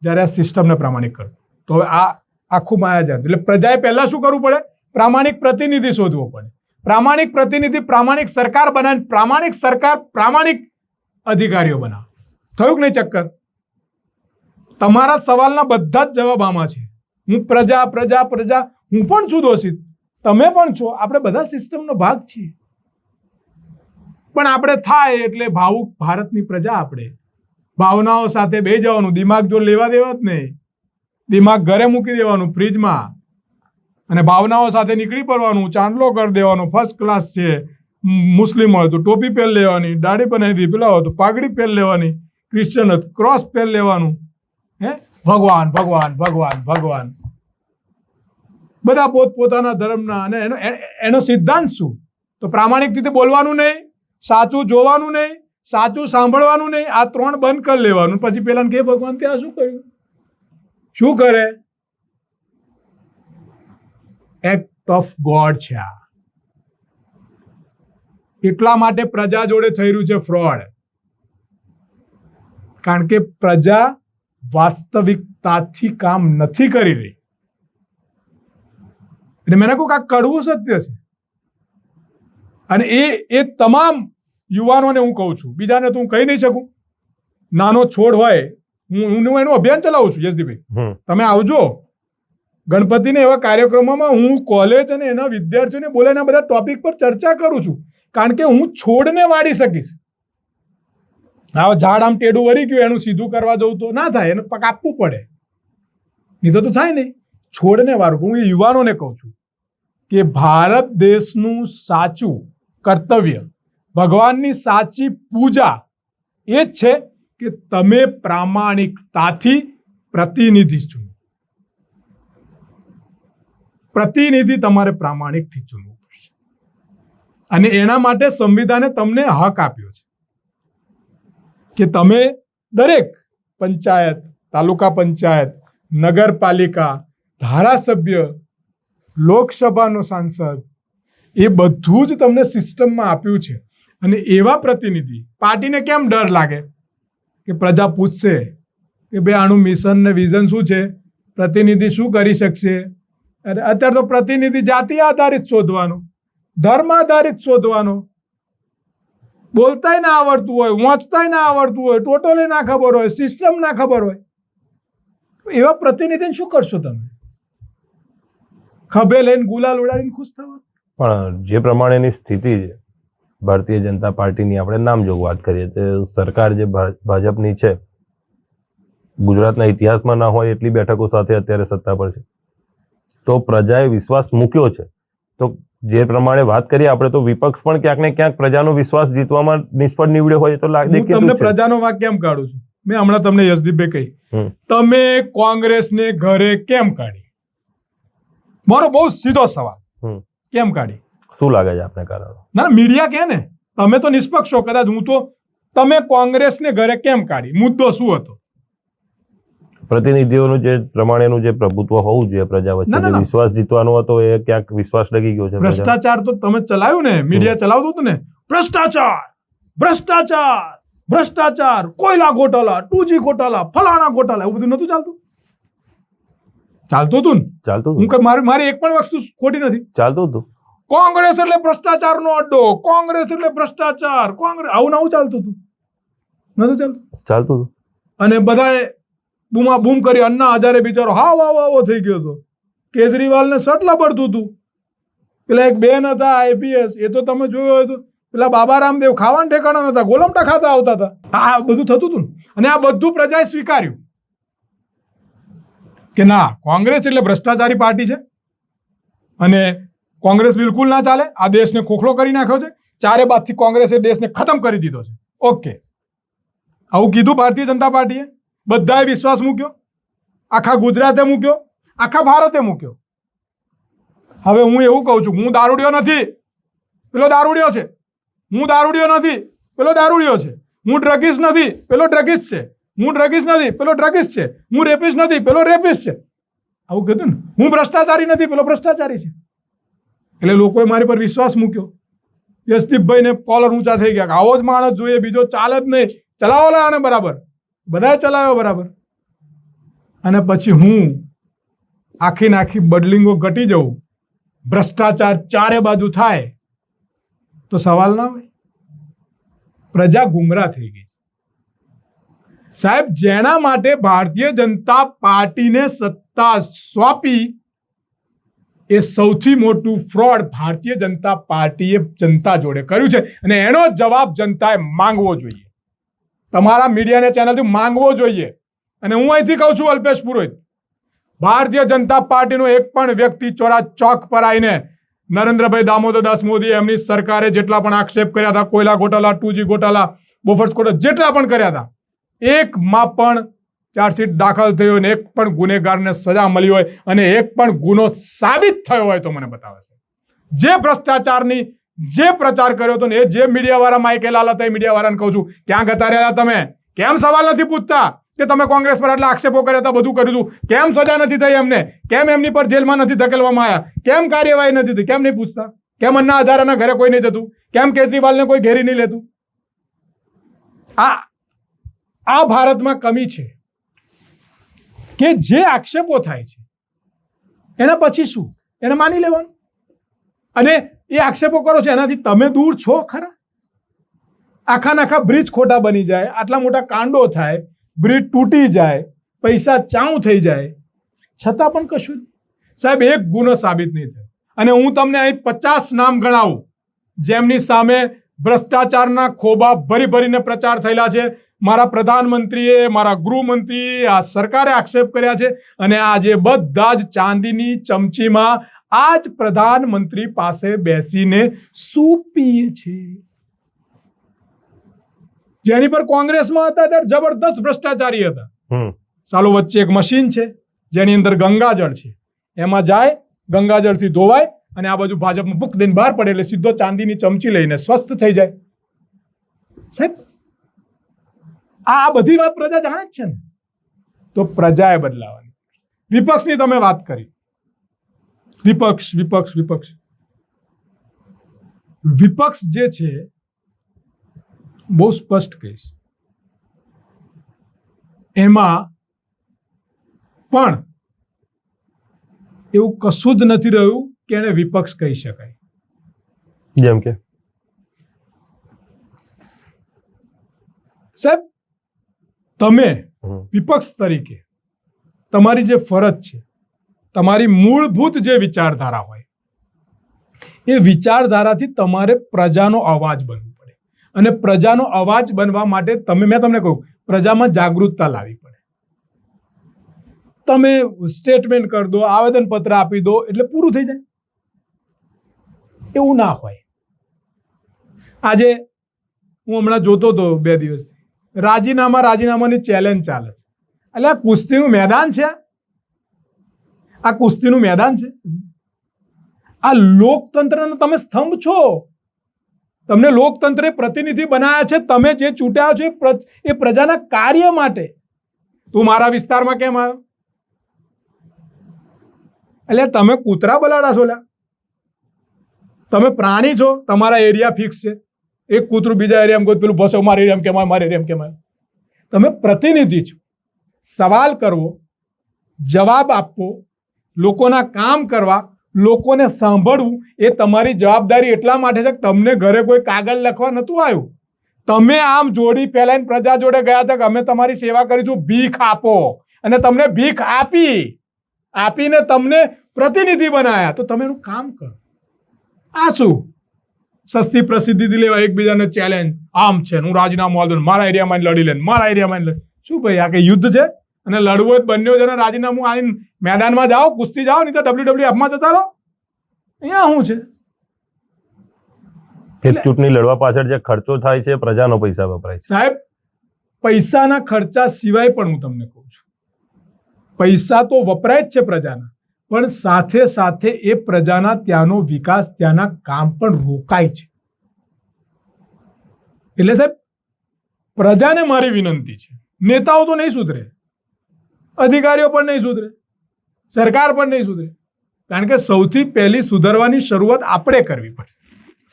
જ્યારે આ સિસ્ટમને પ્રામાણિક કરે. તો હવે આ આખું માયાજાળ. એટલે પ્રજાએ પહેલા શું કરવું પડે? પ્રામાણિક પ્રતિનિધિ શોધવો પડે. પ્રામાણિક પ્રતિનિધિ પ્રામાણિક સરકાર બનાવે, પ્રામાણિક સરકાર પ્રામાણિક અધિકારીઓ બનાવે. થયું કે નહીં ચક્કર? તમારા સવાલના બધા જ જવાબ આમાં છે. હું પ્રજા પ્રજા પ્રજા, હું પણ છું દોષિત, તમે પણ છો, આપણે બધા સિસ્ટમનો ભાગ છીએ. પણ આપણે થાય એટલે ભાવુક ભારતની પ્રજા, આપણે ભાવનાઓ સાથે બે જવાનું. દિમાગ જો લેવા દેવા જ નહીં, દિમાગ ઘરે મૂકી દેવાનું ફ્રીજમાં, અને ભાવનાઓ સાથે નીકળી પડવાનું. ચાંદલો કરી દેવાનો, ફર્સ્ટ ક્લાસ છે. મુસ્લિમ હોય તો ટોપી પહેર લેવાની, દાઢી બનાવી દી, પેલા હોય તો પાઘડી પહેર લેવાની, ક્રિશ્ચન હોય તો ક્રોસ પહેર લેવાનું. ભગવાન ભગવાન ભગવાન ભગવાન, બધા પોતપોતાના ધર્મના. અને એનો સિદ્ધાંત શું? તો પ્રામાણિક રીતે બોલવાનું નહીં, સાચું જોવાનું નહીં, સાચું સાંભળવાનું નહીં. આ 3 બંધ કરી લેવાનું. પછી પેલા કે ભગવાન ત્યાં શું કર્યું? શું કરે? એક્ટ ઓફ ગોડ છે આ. એટલા માટે પ્રજા જોડે થઈ રહ્યું છે ફ્રોડ. કારણ કે પ્રજા વાસ્તવિકતાથી કામ નથી કરી રહી. એટલે મેં કહું કે આ કડવું સત્ય છે. અને એ તમામ યુવાનોને હું કહું છું, બીજાને તો હું કહી નહીં શકું. નાનો છોડ હોય, હું એનું અભિયાન ચલાવું છું. યશદીપભાઈ, તમે આવજો ગણપતિને એવા કાર્યક્રમોમાં. હું કોલેજ અને એના વિદ્યાર્થીઓને બોલે એના બધા ટોપિક પર ચર્ચા કરું છું. કારણ કે હું છોડને વાળી શકીશ. આ ઝાડ આમ ટેડું વળી ગયું, એનું સીધું કરવા જવું તો ના થાય, એને કાપવું પડે, નહીં તો થાય નહીં. છોડને વાળું. હું એ યુવાનોને કહું છું કે ભારત દેશનું સાચું કર્તવ્ય, ભગવાનની સાચી પૂજા એ જ છે કે તમે પ્રામાણિકતાથી પ્રતિનિધિ ચૂનો. પ્રતિનિધિ તમારે પ્રામાણિકથી ચૂનવું પડશે. અને એના માટે સંવિધાને તમને હક આપ્યો છે કે તમે દરેક પંચાયત, તાલુકા પંચાયત, નગરપાલિકા, ધારાસભ્ય, લોકસભાનો સાંસદ, એ બધું જ તમને સિસ્ટમમાં આપ્યું છે. અને એવા પ્રતિનિધિ, પાર્ટીને કેમ ડર લાગે કે પ્રજા પૂછશે કે ભાઈ આનું મિશન ને વિઝન શું છે, પ્રતિનિધિ શું કરી શકશે? અરે અત્યારે તો પ્રતિનિધિ જાતિ આધારિત શોધવાનો, ધર્મ આધારિત શોધવાનો. બોલતાય ના આવડતું હોય, વાંચતાય ના આવડતું હોય, ટોટલી ના ખબર હોય, સિસ્ટમ ના ખબર હોય, એવા પ્રતિનિધિને શું કરશો તમે? ખભે લઈને ગુલાલ ઉડાડીને ખુશ થવા? પણ જે પ્રમાણેની સ્થિતિ છે ભારતીય જનતા પાર્ટીની, આપણે નામજોગ વાત કરીએ તો સરકાર જે ભાજપની છે, ગુજરાતના ઇતિહાસમાં ના હોય એટલી બેઠકો સાથે અત્યારે સત્તા પર છે. તો પ્રજાએ વિશ્વાસ મૂક્યો છે. તો જે પ્રમાણે વાત કરીએ આપણે, તો વિપક્ષ પણ ક્યાંક ને ક્યાંક પ્રજાનો વિશ્વાસ જીતવામાં નિષ્ફળ નીવડ્યો હોય તો લાગે. હું તમને પ્રજાનો વાક કેમ કાઢું છું? મેં હમણાં તમને યશદીપભાઈ કહી, તમે કોંગ્રેસને ઘરે કેમ કાઢી? મારો બહુ સીધો સવાલ, કેમ કાઢી? શું લાગે છે આપને કારણ? ના, મીડિયા કે ને, તમે તો નિષ્પક્ષ છો કદાચ, હું તો, તમે કોંગ્રેસને ઘરે કેમ કાઢી? મુદ્દો શું હતો? પ્રતિનિધિઓનું જે પ્રમાણેનું જે પ્રભુત્વ હોવું જોઈએ પ્રજા વચ્ચે, જે વિશ્વાસ જીતવાનો હતો, એ ક્યાંક વિશ્વાસ ડગી ગયો છે. ભ્રષ્ટાચાર તો તમે ચલાવ્યું ને, મીડિયા ચલાવતું હતું ને, ભ્રષ્ટાચાર ભ્રષ્ટાચાર ભ્રષ્ટાચાર, કોયલા ગોટાળા, 2G ગોટાળા, ફલાણા ગોટાળા, એવું બધું નતું ચાલતું? ચાલતું હતું ને? ચાલતું. હું મારી એક પણ વસ્તુ ખોટી નથી. ચાલતું હતું. કોંગ્રેસ એટલે ભ્રષ્ટાચારનો અડ્ડો, કોંગ્રેસ એટલે ભ્રષ્ટાચાર, કોંગ્રેસ, આવું નવું ચાલતું હતું? નતું ચાલતું? ચાલતું હતું. અને બધાએ બૂમા બૂમ કરી. અન્ના હજારે બિચારો હાવ આવો થઈ ગયો હતો. કેજરીવાલને સટ લબડતું હતું. પેલા એક બેન હતા આઈપીએસ, એ તો તમે જોયું હોય તો પેલા બાબા રામદેવ ખાવાના ઠેકાણા નતા, ગોલમટા ખાતા આવતા હતા. આ બધું થતું હતું અને આ બધું પ્રજાએ સ્વીકાર્યું કે ના, કોંગ્રેસ એટલે ભ્રષ્ટાચારી પાર્ટી છે અને કોંગ્રેસ બિલકુલ ના ચાલે. આ દેશને ખોખલો કરી નાખ્યો છે, ચારે બાજુથી કોંગ્રેસે દેશને ખતમ કરી દીધો છે. ઓકે, આવું કીધું ભારતીય જનતા પાર્ટીએ, બધાએ વિશ્વાસ મૂક્યો, આખા ગુજરાતે મૂક્યો, આખા ભારતે મૂક્યો. હવે હું એવું કહું છું, હું દારૂડિયો નથી, પેલો દારૂડિયો છે. હું દારૂડિયો નથી, પેલો દારૂડિયો છે. હું ડ્રગિસ્ટ નથી, પેલો ડ્રગિસ્ટ છે. હું ડ્રગિસ્ટ નથી, પેલો ડ્રગિસ્ટ છે. હું રેપિસ્ટ નથી, પેલો રેપિસ્ટ છે. આવું કીધું ને. હું ભ્રષ્ટાચારી નથી, પેલો ભ્રષ્ટાચારી છે. એટલે લોકોએ મારી પર વિશ્વાસ મૂક્યો. યશદીપભાઈને કોલર ઊંચા થઈ ગયા, આવો જ માણસ જોઈએ, બીજો ચાલે જ નહીં, ચલાવો લા આને બરાબર. બધાએ ચલાવ્યો બરાબર. અને પછી હું આખી નાખી બદલિંગો ઘટી જવું, ભ્રષ્ટાચાર ચારે બાજુ થાય તો સવાલ ના હોય. પ્રજા ગુમરાહ થઈ ગઈ. સાહેબ, જેના માટે ભારતીય જનતા પાર્ટીને સત્તા સોંપી એ સૌથી મોટું ફ્રોડ ભારતીય જનતા પાર્ટીએ જનતા જોડે કર્યું છે અને એનો જવાબ જનતાએ માંગવો જોઈએ. તમારા મીડિયાને ચેનલથી માંગવો જોઈએ. અને હું અહીંથી કહું છું, અલ્પેશ પુરોહિત, ભારતીય જનતા પાર્ટીનો એક પણ વ્યક્તિ ચોરા ચોક પર આવીને નરેન્દ્રભાઈ દામોદરદાસ મોદી એમની સરકારે જેટલા પણ આક્ષેપ કર્યા હતા, કોયલા ગોટાળા, 2G ગોટાળા, બોફર્સ ગોટાળા, જેટલા પણ કર્યા હતા, એકમાં પણ ચાર્જશીટ દાખલ થયો ને એક પણ ગુનેગારને સજા મળી હોય અને એક પણ ગુનો સાબિત થયો હોય તો મને બતાવે છે. જે ભ્રષ્ટાચારની જે પ્રચાર કર્યો હતો ને એ જે મીડિયાવાળા માઇકે લાલ હતા, એ મીડિયાવાળાને કહું છું, ક્યાં ગતા રહ્યા તમે? કેમ સવાલ નથી પૂછતા કે તમે કોંગ્રેસ પર આટલા આક્ષેપો કર્યા હતા, બધું કર્યું હતું, કેમ સજા નથી થઈ એમને? કેમ એમની પર જેલમાં નથી ધકેલવામાં આવ્યા? કેમ કાર્યવાહી નથી થઈ? કેમ નહીં પૂછતા? કેમ અન્ના હજારાના ઘરે કોઈ નહીં જતું? કેમ કેજરીવાલને કોઈ ઘેરી નહીં લેતું? આ ભારતમાં કમી છે કે જે આક્ષેપો થાય છે એના પછી શું? એને માની લેવાનું. અને એ આક્ષેપો કરો છો એનાથી તમે દૂર છો ખરા? આખા બ્રિજ ખોટા બની જાય, આટલા મોટા કાંડો થાય, બ્રિજ તૂટી જાય, પૈસા ચાઉ થઈ જાય, છતાં પણ કશું નહીં. સાહેબ, એક ગુનો સાબિત નહીં થાય. અને હું તમને અહીં 50 નામ ગણાવું જેમની સામે ભ્રષ્ટાચારના ખોબા ભરી ભરીને પ્રચાર થયેલા છે. મારા પ્રધાનમંત્રીએ, મારા ગૃહમંત્રીએ, આ સરકારે આક્ષેપ કર્યા છે અને આજે બધા જ ચાંદીની ચમચીમાં આ જ પ્રધાનમંત્રી પાસે બેસીને શું પીએ છે. જેની પર કોંગ્રેસમાં હતા ત્યારે જબરદસ્ત ભ્રષ્ટાચારી હતા. સાલો વચ્ચે એક મશીન છે જેની અંદર ગંગાજળ છે, એમાં જાય, ગંગાજળથી ધોવાય અને આ બાજુ ભાજપમાં બુક દઈને બહાર પડે એટલે સીધો ચાંદીની ચમચી લઈને સ્વસ્થ થઈ જાય. સાહેબ, આ બધી વાત પ્રજા જાણે જ છે ને. તો પ્રજાએ બદલાવાની. વિપક્ષની તમે વાત કરી, વિપક્ષ જે છે બહુ સ્પષ્ટ કહીશ, એમાં પણ એવું કશું જ નથી રહ્યું કે એને વિપક્ષ કહી શકાય. જેમ કે સાહેબ, તમે વિપક્ષ તરીકે તમારી જે ફરજ છે, તમારી મૂળભૂત જે વિચારધારા હોય, એ વિચારધારાથી તમારે પ્રજાનો અવાજ બનવું પડે. અને પ્રજાનો અવાજ બનવા માટે મેં તમને કહ્યું, પ્રજામાં જાગૃતતા લાવવી પડે. તમે સ્ટેટમેન્ટ કરી દો, આવેદનપત્ર આપી દો એટલે પૂરું થઈ જાય, એવું ના હોય. આજે હું હમણાં જોતો હતો 2 દિવસથી, રાજીનામાની ચેલેન્જ ચાલે છે. એટલે આ કુસ્તીનું મેદાન છે, આ કુસ્તીનું મેદાન છે. આ લોકતંત્રના તમે સ્તંભ છો. તમને લોકતંત્રે પ્રતિનિધિ બનાવ્યા છે. તમે જે ચૂંટ્યા છો એ પ્રજાના કાર્ય માટે. તું મારા વિસ્તારમાં કેમ આવ્યો? એટલે તમે કૂતરા બલાડા છો લ્યા. તમે પ્રાણી છો, તમારા એરિયા ફિક્સ છે. એક કૂતરું બીજા એરિયામાં કોઈ પેલું ભસો મારા એરિયામાં કેમ આવ્યો, મારા એરિયામાં કેમ આવ્યો? તમે પ્રતિનિધિ છો. સવાલ કરવો, જવાબ આપવો, લોકોના કામ કરવા, લોકોને સાંભળવું એ તમારી જવાબદારી એટલા માટે છે કે તમને ઘરે કોઈ કાગળ લખવા નતું આવ્યું. તમે આમ જોડી ફેલાઈને પ્રજા જોડે ગયા હતા કે અમે તમારી સેવા કરીશું, ભીખ આપો. અને તમને ભીખ આપીને તમને પ્રતિનિધિ બનાયા, તો તમે એનું કામ કરો. આ શું સસ્તી પ્રસિદ્ધિથી લેવા એકબીજાને ચેલેન્જ, આમ છે હું રાજીનામું આલ દઉં, મારા એરિયામાં લડી લે, મારા એરિયામાં લડી. શું ભાઈ આ કઈ યુદ્ધ છે? અને લડવું હોય બંને જણા રાજીનામું આવીને મેદાનમાં જાઓ, કુસ્તી જાઓ, નહીં તો WWF માં જતા રહો. અહીંયા શું છે? એક ચૂંટણી લડવા પાછળ જે ખર્ચો થાય છે પ્રજાનો પૈસા વપરાય છે. સાહેબ, પૈસાના ખર્ચા સિવાય પણ હું તમને કહું છું, પૈસા તો વપરાય જ છે પ્રજાના, પણ સાથે સાથે એ પ્રજાના ત્યાંનો વિકાસ, ત્યાંના કામ પણ રોકાય છે. એટલે સાહેબ, પ્રજાને મારી વિનંતી છે, નેતાઓ તો નહીં સુધરે, અધિકારીઓ પણ નહીં સુધરે, સરકાર પણ નહીં સુધરે, કારણ કે સૌથી પહેલી સુધરવાની શરૂઆત આપણે કરવી પડશે.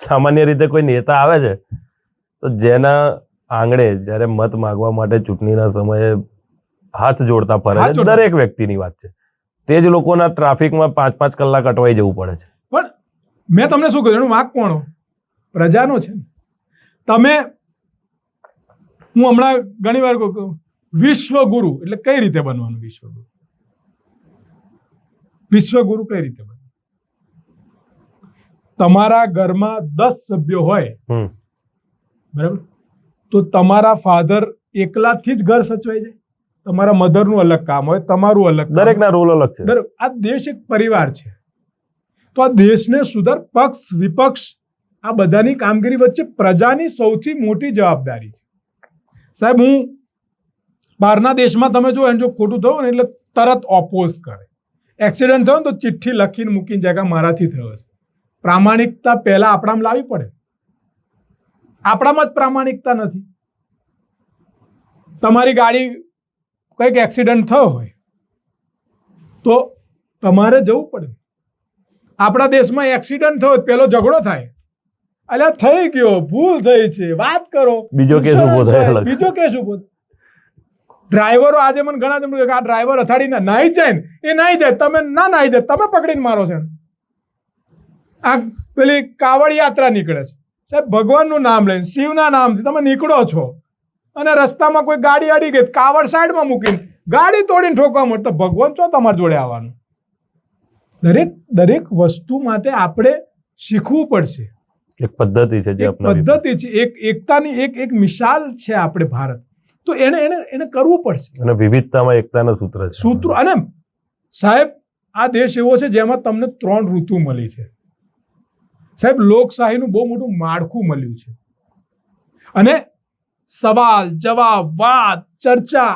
સામાન્ય રીતે કોઈ નેતા આવે છે તો જેના આંગણે જ્યારે મત માંગવા માટે ચૂંટણીના સમયે હાથ જોડતા ફરે હાથ છે, જોડતા. દરેક વ્યક્તિની વાત છે, તે જ લોકોના ટ્રાફિકમાં 5-5 કલાક અટવાઈ જવું પડે છે. પણ મેં તમને શું કહ્યું, એનો વાંક કોનો? પ્રજાનો છે ને. તમે, હું હમણાં ઘણી વાર કહું છું, વિશ્વગુરુ એટલે કઈ રીતે બનવાનું? વિશ્વગુરુ વિશ્વગુરુ કઈ રીતે બનવાનું? તમારા ઘરમાં 10 સભ્યો હોય, બરાબર, તો તમારા ફાધર એકલાથી જ ઘર સચવાઈ જાય? તમારા મધરનું અલગ કામ હોય, તમારું અલગ કામ હોય. દરેકના રોલ અલગ છે. બરાબર. આ દેશ એક પરિવાર છે, તો આ દેશને સુધાર, પક્ષ વિપક્ષ આ બધાની કામગીરી વચ્ચે પ્રજાની સૌથી મોટી જવાબદારી છે. સાહેબ, હું બહારના દેશમાં તમે જો એને જો ખોટું થયું ને એટલે તરત ઓપોઝ કરે. એક્સિડન્ટ થયો ને તો ચિઠ્ઠી લખીને મૂકીને જગા મારાથી થયો છે. પ્રામાણિકતા પહેલા આપણામાં લાવવી પડે. આપણામાં જ પ્રામાણિકતા નથી. તમારી ગાડી કંઈક એક્સિડન્ટ થયો હોય તો તમારે જવું પડે. આપણા દેશમાં એક્સિડન્ટ થયો પેલો ઝઘડો થાય, અલ્યા થઈ ગયો, ભૂલ થઈ છે, વાત કરો, બીજો કેસ ઊભો થાય અલગ. બીજો કેસ ઊભો થાય. ડ્રાઈવરો આજે મને ઘણા જણ કે આ ડ્રાઈવર અથાડીને નાહી જાય ને, એ નાહી જાય, તમે ના નાહી જાય, તમે પકડીને મારો છે. આ પેલી કાવડ યાત્રા નીકળે છે, સાહેબ, ભગવાનનું નામ લઈને, શિવના નામથી તમે નીકળો છો અને રસ્તામાં કોઈ ગાડી અડી ગઈ, કાવડ સાઈડમાં મૂકીને ગાડી તોડીને ઠોકવા મળે, તો ભગવાન ચો તમારી જોડે આવવાનું? દરેક વસ્તુ માટે આપણે શીખવું પડશે. એક પદ્ધતિ છે જે પદ્ધતિ છે, એક એકતાની એક મિસાલ છે આપણે ભારત, તો એને કરવું પડશે. અને વિવિધતામાં એકતાના સૂત્ર છે. સૂત્રો. અને સાહેબ, આ દેશ એવો છે જેમાં તમને 3 ઋતુ મળી છે. સાહેબ, લોકશાહીનું બહુ મોટું માળખું મળ્યું છે, અને સવાલ જવાબ, વાત, ચર્ચા,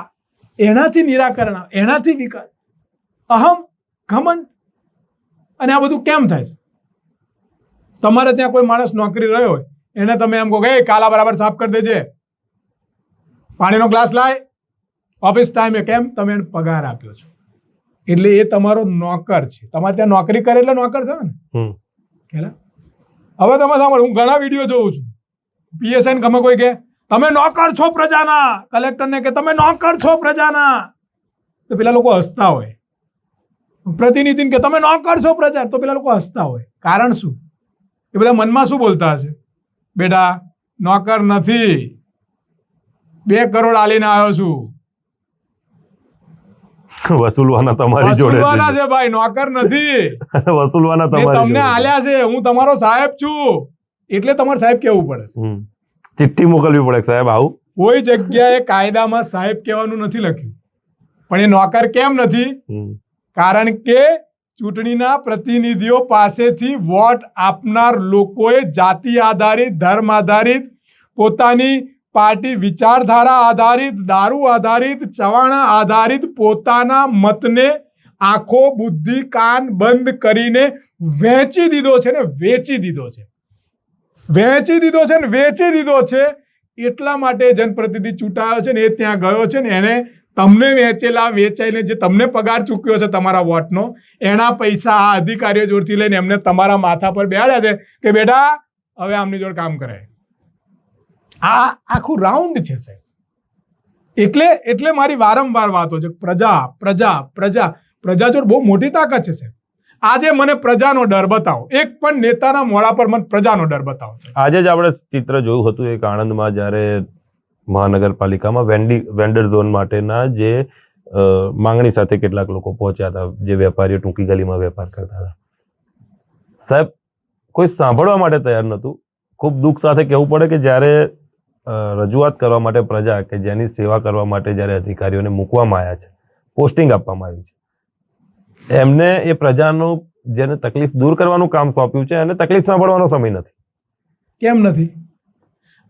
એનાથી નિરાકરણ, એનાથી વિકાસ. અહમ, ઘમંડ, અને આ બધું કેમ થાય છે? તમારે ત્યાં કોઈ માણસ નોકરી રહ્યો હોય, એને તમે એમ કહો કે કાલા બરાબર સાફ કરી દેજે, પાણીનો ગ્લાસ લાય, ઓફિસ ટાઈમે, કેમ? તમે એને પગાર આપ્યો છો એટલે એ તમારો નોકર છે. તમારે ત્યાં નોકરી કરે એટલે નોકર થયો ને. હવે તમે સાંભળો, હું ઘણા વિડીયો જોઉં છું, PSI ગમે કોઈ કે તમે નોકર છો પ્રજાના, કલેક્ટરને કે તમે નોકર છો પ્રજાના, તો પેલા લોકો હસતા હોય. પ્રતિનિધિને કે તમે નોકર છો પ્રજા, તો પેલા લોકો હસતા હોય. કારણ શું? એ બધા મનમાં શું બોલતા હશે? બેટા, નોકર નથી, 2 કરોડ આલીને આવ્યો છું, વસૂલવાના તમારી જોડે વસૂલવાના છે ભાઈ, નોકર નથી. વસૂલવાના મેં તમારી તમને જોડે. આલ્યા છે, હું તમારો સાહેબ છું, એટલે તમારે સાહેબ કહેવું પડે. ચિઠ્ઠી મોકલવી પડે કે સાહેબ આવું. કોઈ જગ્યાએ કાયદામાં સાહેબ કહેવાનું નથી લખ્યું, પણ એ નોકર કેમ નથી? કારણ કે ચૂંટણીના પ્રતિનિધિઓ પાસેથી વોટ આપનાર લોકોએ જાતિ આધારિત, ધર્મ આધારિત, પોતાની પાર્ટી વિચારધારા આધારિત, દારૂ આધારિત, ચવાણા આધારિત પોતાના મતને આંખો, બુદ્ધિ, કાન બંધ કરીને વેચી દીધો છે ને વેચી દીધો છે. વેચી દીધો છે ને વેચી દીધો છે. એટલા માટે જનપ્રતિનિધિ ચૂંટાયો છે ને એ ત્યાં ગયો છે ને એને તમને વેચાઈને જે તમને પગાર ચૂક્યો છે તમારા વોટનો, એના પૈસા આ અધિકારીઓ જોડથી લઈને એમને તમારા માથા પર બેહાડ્યા છે કે બેટા હવે આમની જોડે કામ કરે. આ આખું રાઉન્ડ છે સાહેબ. એટલે મારી વારંવાર વાતો છે, પ્રજા પ્રજા પ્રજા પ્રજા જોડે બહુ મોટી તાકાત છે સાહેબ. આજે મને પ્રજાનો ડર બતાવો, એક પણ નેતાના મોઢા પર મને પ્રજાનો ડર બતાવો. આજે જ આપણે ચિત્ર જોયું હતું એક આણંદમાં, જ્યારે મહાનગરપાલિકામાં વેન્ડર ઝોન માટેના જે માંગણી સાથે કેટલાક લોકો પહોંચ્યા હતા, જે વેપારીઓ ટૂંકી ગલીમાં વેપાર કરતા હતા. સાહેબ, કોઈ સાંભળવા માટે તૈયાર નહોતું. ખૂબ દુઃખ સાથે કહેવું પડે કે જ્યારે રજૂઆત કરવા માટે પ્રજા કે જેની સેવા કરવા માટે જ્યારે અધિકારીઓને મૂકવામાં આવ્યા છે, પોસ્ટિંગ આપવામાં આવી છે, એમને એ પ્રજાનું જેને તકલીફ દૂર કરવાનું કામ સોંપ્યું છે અને તકલીફ સાંભળવાનો સમય નથી. કેમ નથી?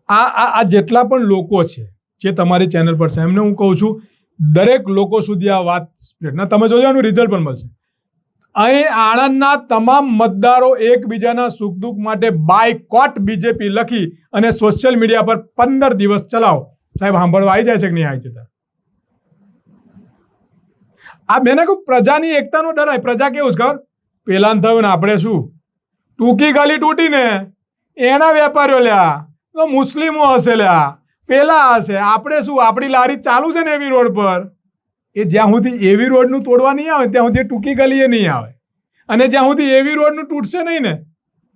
આ જેટલા પણ લોકો છે જે તમારી ચેનલ પર છે એમને હું કહું છું, દરેક લોકો સુધી આ વાત સ્પ્રેડ ના, તમે જોજો એનું રિઝલ્ટ પણ મળશે. અહીં આણંદના તમામ મતદારો એકબીજાના સુખ દુઃખ માટે બાયકોટ બીજેપી લખી અને સોશિયલ મીડિયા પર 15 દિવસ ચલાવો. સાહેબ સાંભળવા આવી જાય છે કે નહીં આવી જતા? આ બેને કહું પ્રજાની એકતાનો ડર હોય. પ્રજા કેવું છે ખબર? પેલાને થયું ને આપણે શું ટૂંકી ગલી તૂટી ને એના વેપારીઓ લ્યા તો મુસ્લિમો હશે લ્યા, પેલા હશે, આપણે શું આપણી લારી ચાલુ છે ને એવી રોડ પર, એ જ્યાં સુધી એવી રોડનું તોડવા નહીં આવે ત્યાં સુધી ટૂંકી ગલી એ નહીં આવે. અને જ્યાં સુધી એવી રોડનું તૂટશે નહીં ને,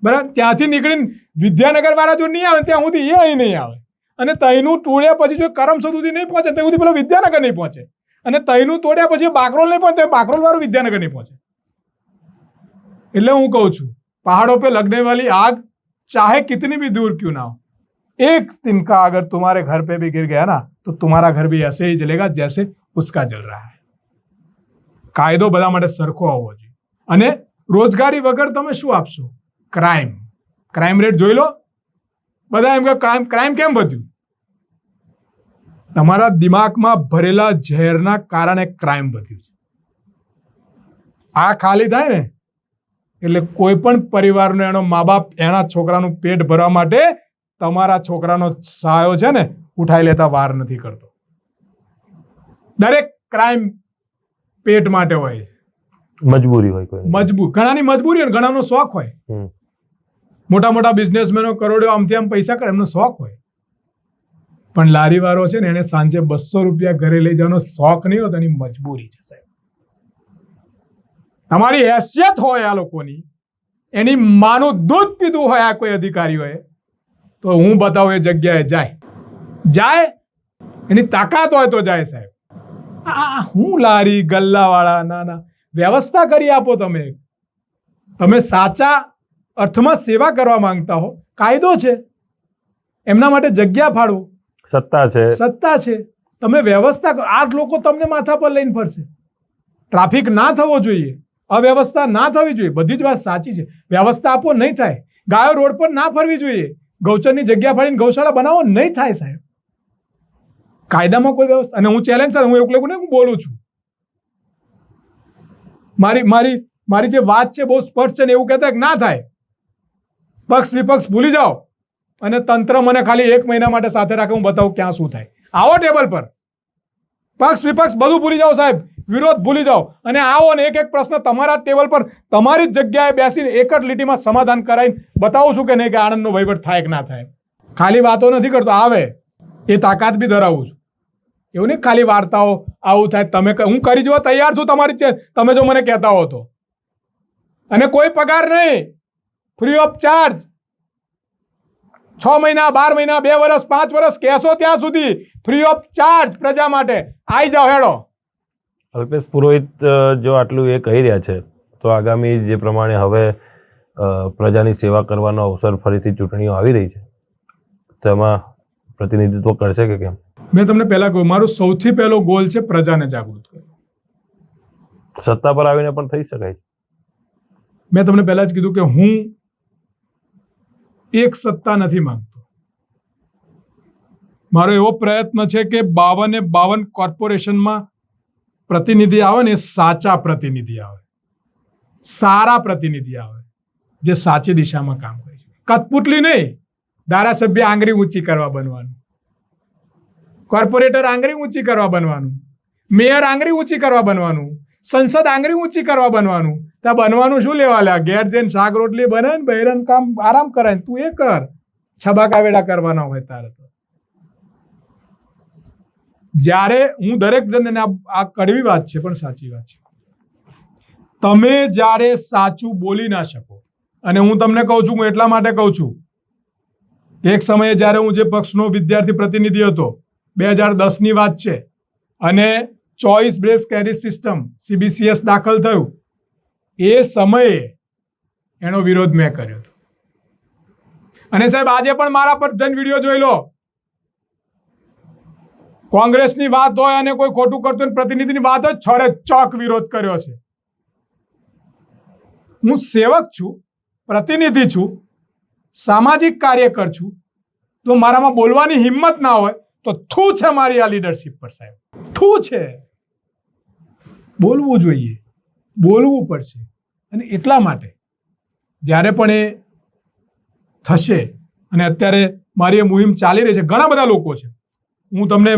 બરાબર, ત્યાંથી નીકળીને વિદ્યાનગર વાળા જો નહીં આવે ત્યાં સુધી એ અહીં નહીં આવે. અને તઈનું તોડ્યા પછી જો કરમસદ સુધી નહીં પહોંચે ત્યાં સુધી પેલો વિદ્યાનગર નહીં પહોંચે. અને તઈનું તોડ્યા પછી બાકરોલ નહીં પહોંચે, બાકરોલ વાળું વિદ્યાનગર નહીં પહોંચે. એટલે હું કહું છું, पहाड़ों पे लगने वाली आग चाहे कितनी भी दूर क्यों ना हो, एक तिनका अगर तुम्हारे घर पे भी गिर गया ना तो तुम्हारा घर भी ऐसे ही जलेगा जैसे उसका जल रहा है. કાયદો બધા માટે સરખો હોવો જોઈએ. અને રોજગારી વગર તમે શું આપશો? ક્રાઇમ રેટ જોઈ લો. બધા એમ કે ક્રાઇમ કેમ વધ્યું? તમારા દિમાગમાં ભરેલા ઝેરના કારણે ક્રાઇમ વધ્યું છે. આ ખાલી થાય ને એટલે કોઈ પણ પરિવારનો એનો મા બાપ એના છોકરાનું પેટ ભરવા માટે તમારા છોકરાનો સહાયો છે ને ઉઠાઈ લેતા વાર નથી કરતો. દરેક ક્રાઇમ પેટ માટે હોય, મજબૂરી હોય, કોઈ ઘણાની મજબૂરી હોય, ઘણાનો શોખ હોય. મોટા મોટા બિઝનેસમેનો કરોડો આમથી આમ પૈસા કરે, એમનો શોખ હોય. પણ લારીવાળો છે ને એને સાંજે 200 રૂપિયા ઘરે લઈ જવાનો શોખ નહીં હોતો, એની મજબૂરી છે સાહેબ. તમારી હેસિયત હોય આ લોકોની, એની માનું દૂધ પીધું હોય આ કોઈ અધિકારીઓએ, તો હું બતાવું એ જગ્યાએ જાય, એની તાકાત હોય તો જાય સાહેબ. હું લારી ગલ્લાવાળા ના વ્યવસ્થા કરી આપો. તમે સાચા અર્થમાં સેવા કરવા માંગતા હો, કાયદો છે, એમના માટે જગ્યા ફાળવો. સત્તા છે, તમે વ્યવસ્થા કરો. આ લોકો તમને માથા પર લઈને ફરશે. ટ્રાફિક ના થવો જોઈએ, અવ્યવસ્થા ના થવી જોઈએ, બધી જ વાત સાચી છે. વ્યવસ્થા આપો, નહીં થાય. ગાયો રોડ પર ના ફરવી જોઈએ, ગૌચરની જગ્યા ફાળીને ગૌશાળા બનાવો, નહીં થાય સાહેબ. કાયદામાં કોઈ વ્યવસ્થા. અને હું ચેલેન્જ હું એવું હું બોલું છું, મારી જે વાત છે બહુ સ્પષ્ટ છે ને એવું કહેતા ના થાય. પક્ષ વિપક્ષ ભૂલી જાઓ અને તંત્ર મને ખાલી 1 મહિના માટે સાથે રાખે, હું બતાવું ક્યાં શું થાય. આવો ટેબલ પર, પક્ષ વિપક્ષ બધું ભૂલી જાઓ સાહેબ, વિરોધ ભૂલી જાઓ અને આવો ને એક પ્રશ્ન તમારા ટેબલ પર તમારી જ જગ્યાએ બેસીને એક જ લીટીમાં સમાધાન કરાવીને બતાવું છું કે નહીં કે આણંદનો વહીવટ થાય કે ના થાય. ખાલી વાતો નથી કરતો, આવે એ તાકાત બી ધરાવું છું. એવું નહીં ખાલી વાર્તાઓ આવું થાય. તમે હું કરી જોવા તૈયાર છું તમારી છે, તમે જો મને કહેતા હો તો. અને કોઈ પગાર નહીં, ફ્રી ઓફ ચાર્જ. 6 મહિના, 12 મહિના, 2 વર્ષ, 5 વર્ષ કહેશો ત્યાં સુધી ફ્રી ઓફ ચાર્જ પ્રજા માટે. આવી જાઓ, હેડો. અલ્પેશ પુરોહિત જો આટલું એ કહી રહ્યા છે તો આગામી જે પ્રમાણે હવે પ્રજાની સેવા કરવાનો અવસર ફરીથી ચૂંટણીઓ આવી રહી છે, તેમાં પ્રતિનિધિત્વ કરશે કે કેમ? મેં તમને પહેલા કહ્યું, મારો સૌથી પહેલો ગોલ છે પ્રજાને જાગૃત કરવો. સત્તા પર આવીને પણ થઈ શકાય છે. મેં તમને પહેલા જ કીધું કે હું એક સત્તા નથી માંગતો. મારો એવો પ્રયત્ન છે કે 52 કોર્પોરેશનમાં પ્રતિનિધિ આવે ને, સાચા પ્રતિનિધિ આવે, સારા પ્રતિનિધિ આવે, જે સાચી દિશામાં કામ કરે છે. કઠપુતલી નહીં, ધારાસભ્ય આંગળી ઊંચી કરવા બનવાનું, કોર્પોરેટર આંગળી ઊંચી કરવા બનવાનું, મેયર આંગળી ઊંચી કરવા બનવાનું, સંસદ આંગળી ઊંચી કરવા બનવાનું. ત્યાં બનવાનું શું લેવા લ્યા? ઘેર જઈને શાક રોટલી બનાવે ને બહેરાન કામ આરામ કરાય, તું એ કર. છબાકા વેડા કરવાના હોય તારે તો. જ્યારે હું દરેક જણને, આ કડવી વાત છે પણ સાચી વાત છે, તમે જ્યારે સાચું બોલી ના શકો, અને હું તમને કહું છું, હું એટલા માટે કહું છું, એક સમયે જ્યારે હું જે પક્ષનો વિદ્યાર્થી પ્રતિનિધિ હતો, 2010ની વાત છે, અને choice base credit system CBCS દાખલ થયું એ સમયે એનો વિરોધ મેં કર્યો હતો. અને સાહેબ આજે પણ મારા પર જન વિડીયો જોઈ લો. કોંગ્રેસની વાત હોય અને કોઈ ખોટું કરતું હોય, પ્રતિનિધિની વાત હોય, છોરે ચોક વિરોધ કર્યો છે. હું સેવક છું, પ્રતિનિધિ છું, સામાજિક કાર્યકર છું, તો મારામાં બોલવાની હિંમત ના હોય તો થૂ છે મારી આ લીડરશિપ પર સાહેબ, થૂ છે. બોલવું જોઈએ, બોલવું પડશે. અને એટલા માટે જ્યારે પણ એ થશે, અને અત્યારે મારી એ મુહિમ ચાલી રહી છે, ઘણા બધા લોકો છે, હું તમને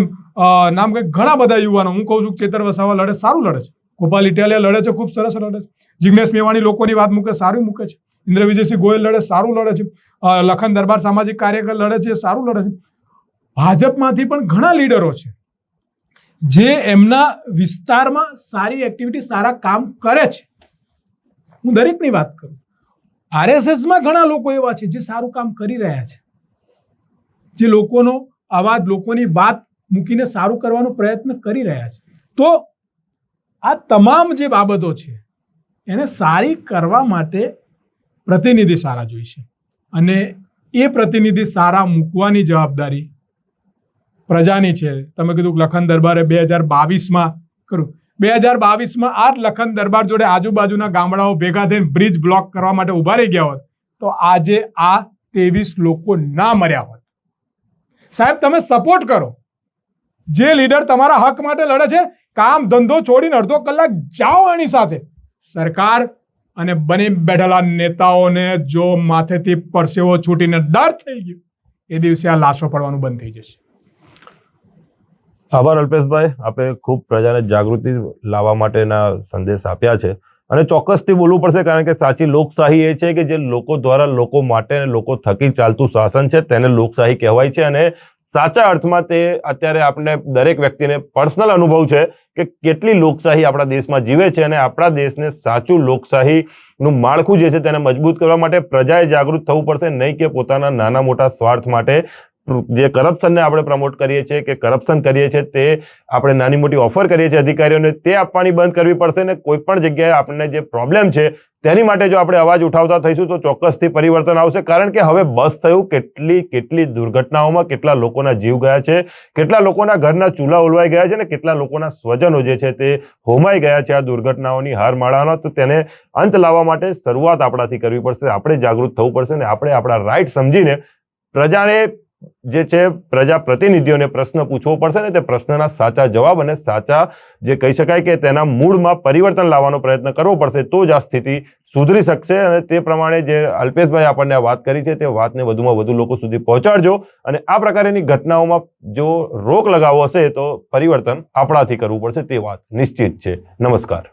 નામ કહે, ઘણા બધા યુવાનો, હું કહું છું ચેતર વસાવા લડે, સારું લડે છે, ગોપાલ ઇટાલિયા લડે છે, ખૂબ સરસ લડે છે, જિગ્નેશ મેવાણી લોકોની વાત મૂકે, સારું મૂકે છે, ઇન્દ્ર વિજયસિંહ ગોયલ લડે, સારું લડે છે, લખન દરબાર સામાજિક કાર્યકર લડે છે, સારું લડે છે. ભાજપમાંથી પણ ઘણા લીડરો છે જે એમના વિસ્તારમાં સારી એક્ટિવિટી, સારા કામ કરે છે. હું દરેકની વાત કરું. RSSમાં ઘણા લોકો એવા છે જે સારું કામ કરી રહ્યા છે, જે લોકોનો અવાજ, લોકોની વાત મૂકીને સારું કરવાનો પ્રયત્ન કરી રહ્યા છે. તો આ તમામ જે બાબતો છે એને સારી કરવા માટે પ્રતિનિધિ સારા જોઈશે, અને એ પ્રતિનિધિ સારા મૂકવાની જવાબદારી પ્રજાની છે. તમે કીધું લખન દરબારે 2022માં કર્યું. 2022માં આ લખન દરબાર જોડે આજુબાજુના ગામડાઓ ભેગા થઈને બ્રિજ બ્લોક કરવા માટે ઉભા રહી ગયા હોત તો આજે આ 23 લોકો ના મર્યા હોત. સાહેબ, તમે સપોર્ટ કરો. જે લીડર તમારા હક માટે લડે છે, કામ ધંધો છોડીને અડધો કલાક જાઓ એની સાથે. સરકાર અને બની બેઠેલા નેતાઓને જો માથેથી પરસેવો છૂટીને ડર થઈ ગયો, એ દિવસે આ લાશો પડવાનું બંધ થઈ જશે. આભાર અલ્પેશભાઈ, આપે ખૂબ પ્રજાને જાગૃતિ લાવવા માટેના સંદેશ આપ્યા છે. અને ચોક્કસથી બોલવું પડશે, કારણ કે સાચી લોકશાહી એ છે કે જે લોકો દ્વારા, લોકો માટે, લોકો થકી ચાલતું શાસન છે, તેને લોકશાહી કહેવાય છે. અને સાચા અર્થમાં તે અત્યારે આપણે દરેક વ્યક્તિને પર્સનલ અનુભવ છે કે કેટલી લોકશાહી આપણા દેશમાં જીવે છે. અને આપણા દેશને સાચું લોકશાહીનું માળખું જે છે તેને મજબૂત કરવા માટે પ્રજાએ જાગૃત થવું પડશે, નહીં કે પોતાના નાના મોટા સ્વાર્થ માટે જે કરપ્શનને આપણે પ્રમોટ કરીએ છીએ, કે કરપ્શન કરીએ છીએ, તે આપણે નાની મોટી ઓફર કરીએ છીએ અધિકારીઓને, તે આપવાની બંધ કરવી પડશે. ને કોઈ પણ જગ્યાએ આપણને જે પ્રોબ્લેમ છે તેની માટે જો આપણે અવાજ ઉઠાવતા થઈશું તો ચોક્કસથી પરિવર્તન આવશે. કારણ કે હવે બસ થયું, કેટલી દુર્ઘટનાઓમાં કેટલા લોકોના જીવ ગયા છે, કેટલા લોકોના ઘરના ચૂલા ઓલવાઈ ગયા છે, ને કેટલા લોકોના સ્વજનો જે છે તે હોમાઈ ગયા છે આ દુર્ઘટનાઓની હારમાળાનો. તો તેને અંત લાવવા માટે શરૂઆત આપણાથી કરવી પડશે, આપણે જાગૃત થવું પડશે, ને આપણે આપણા રાઈટ સમજીને પ્રજાને જે છે, પ્રજા પ્રતિનિધિઓને પ્રશ્ન પૂછવો પડશે, ને તે પ્રશ્નના સાચા જવાબ અને સાચા જે કહી શકાય કે તેના મૂળમાં પરિવર્તન લાવવાનો પ્રયત્ન કરવો પડશે. તો જ આ સ્થિતિ સુધરી શકશે. અને તે પ્રમાણે જે અલ્પેશભાઈ આપણને આ વાત કરી છે તે વાતને વધુમાં વધુ લોકો સુધી પહોંચાડજો. અને આ પ્રકારની ઘટનાઓમાં જો રોક લગાવવો હશે તો પરિવર્તન આપણાથી કરવું પડશે, તે વાત નિશ્ચિત છે. નમસ્કાર.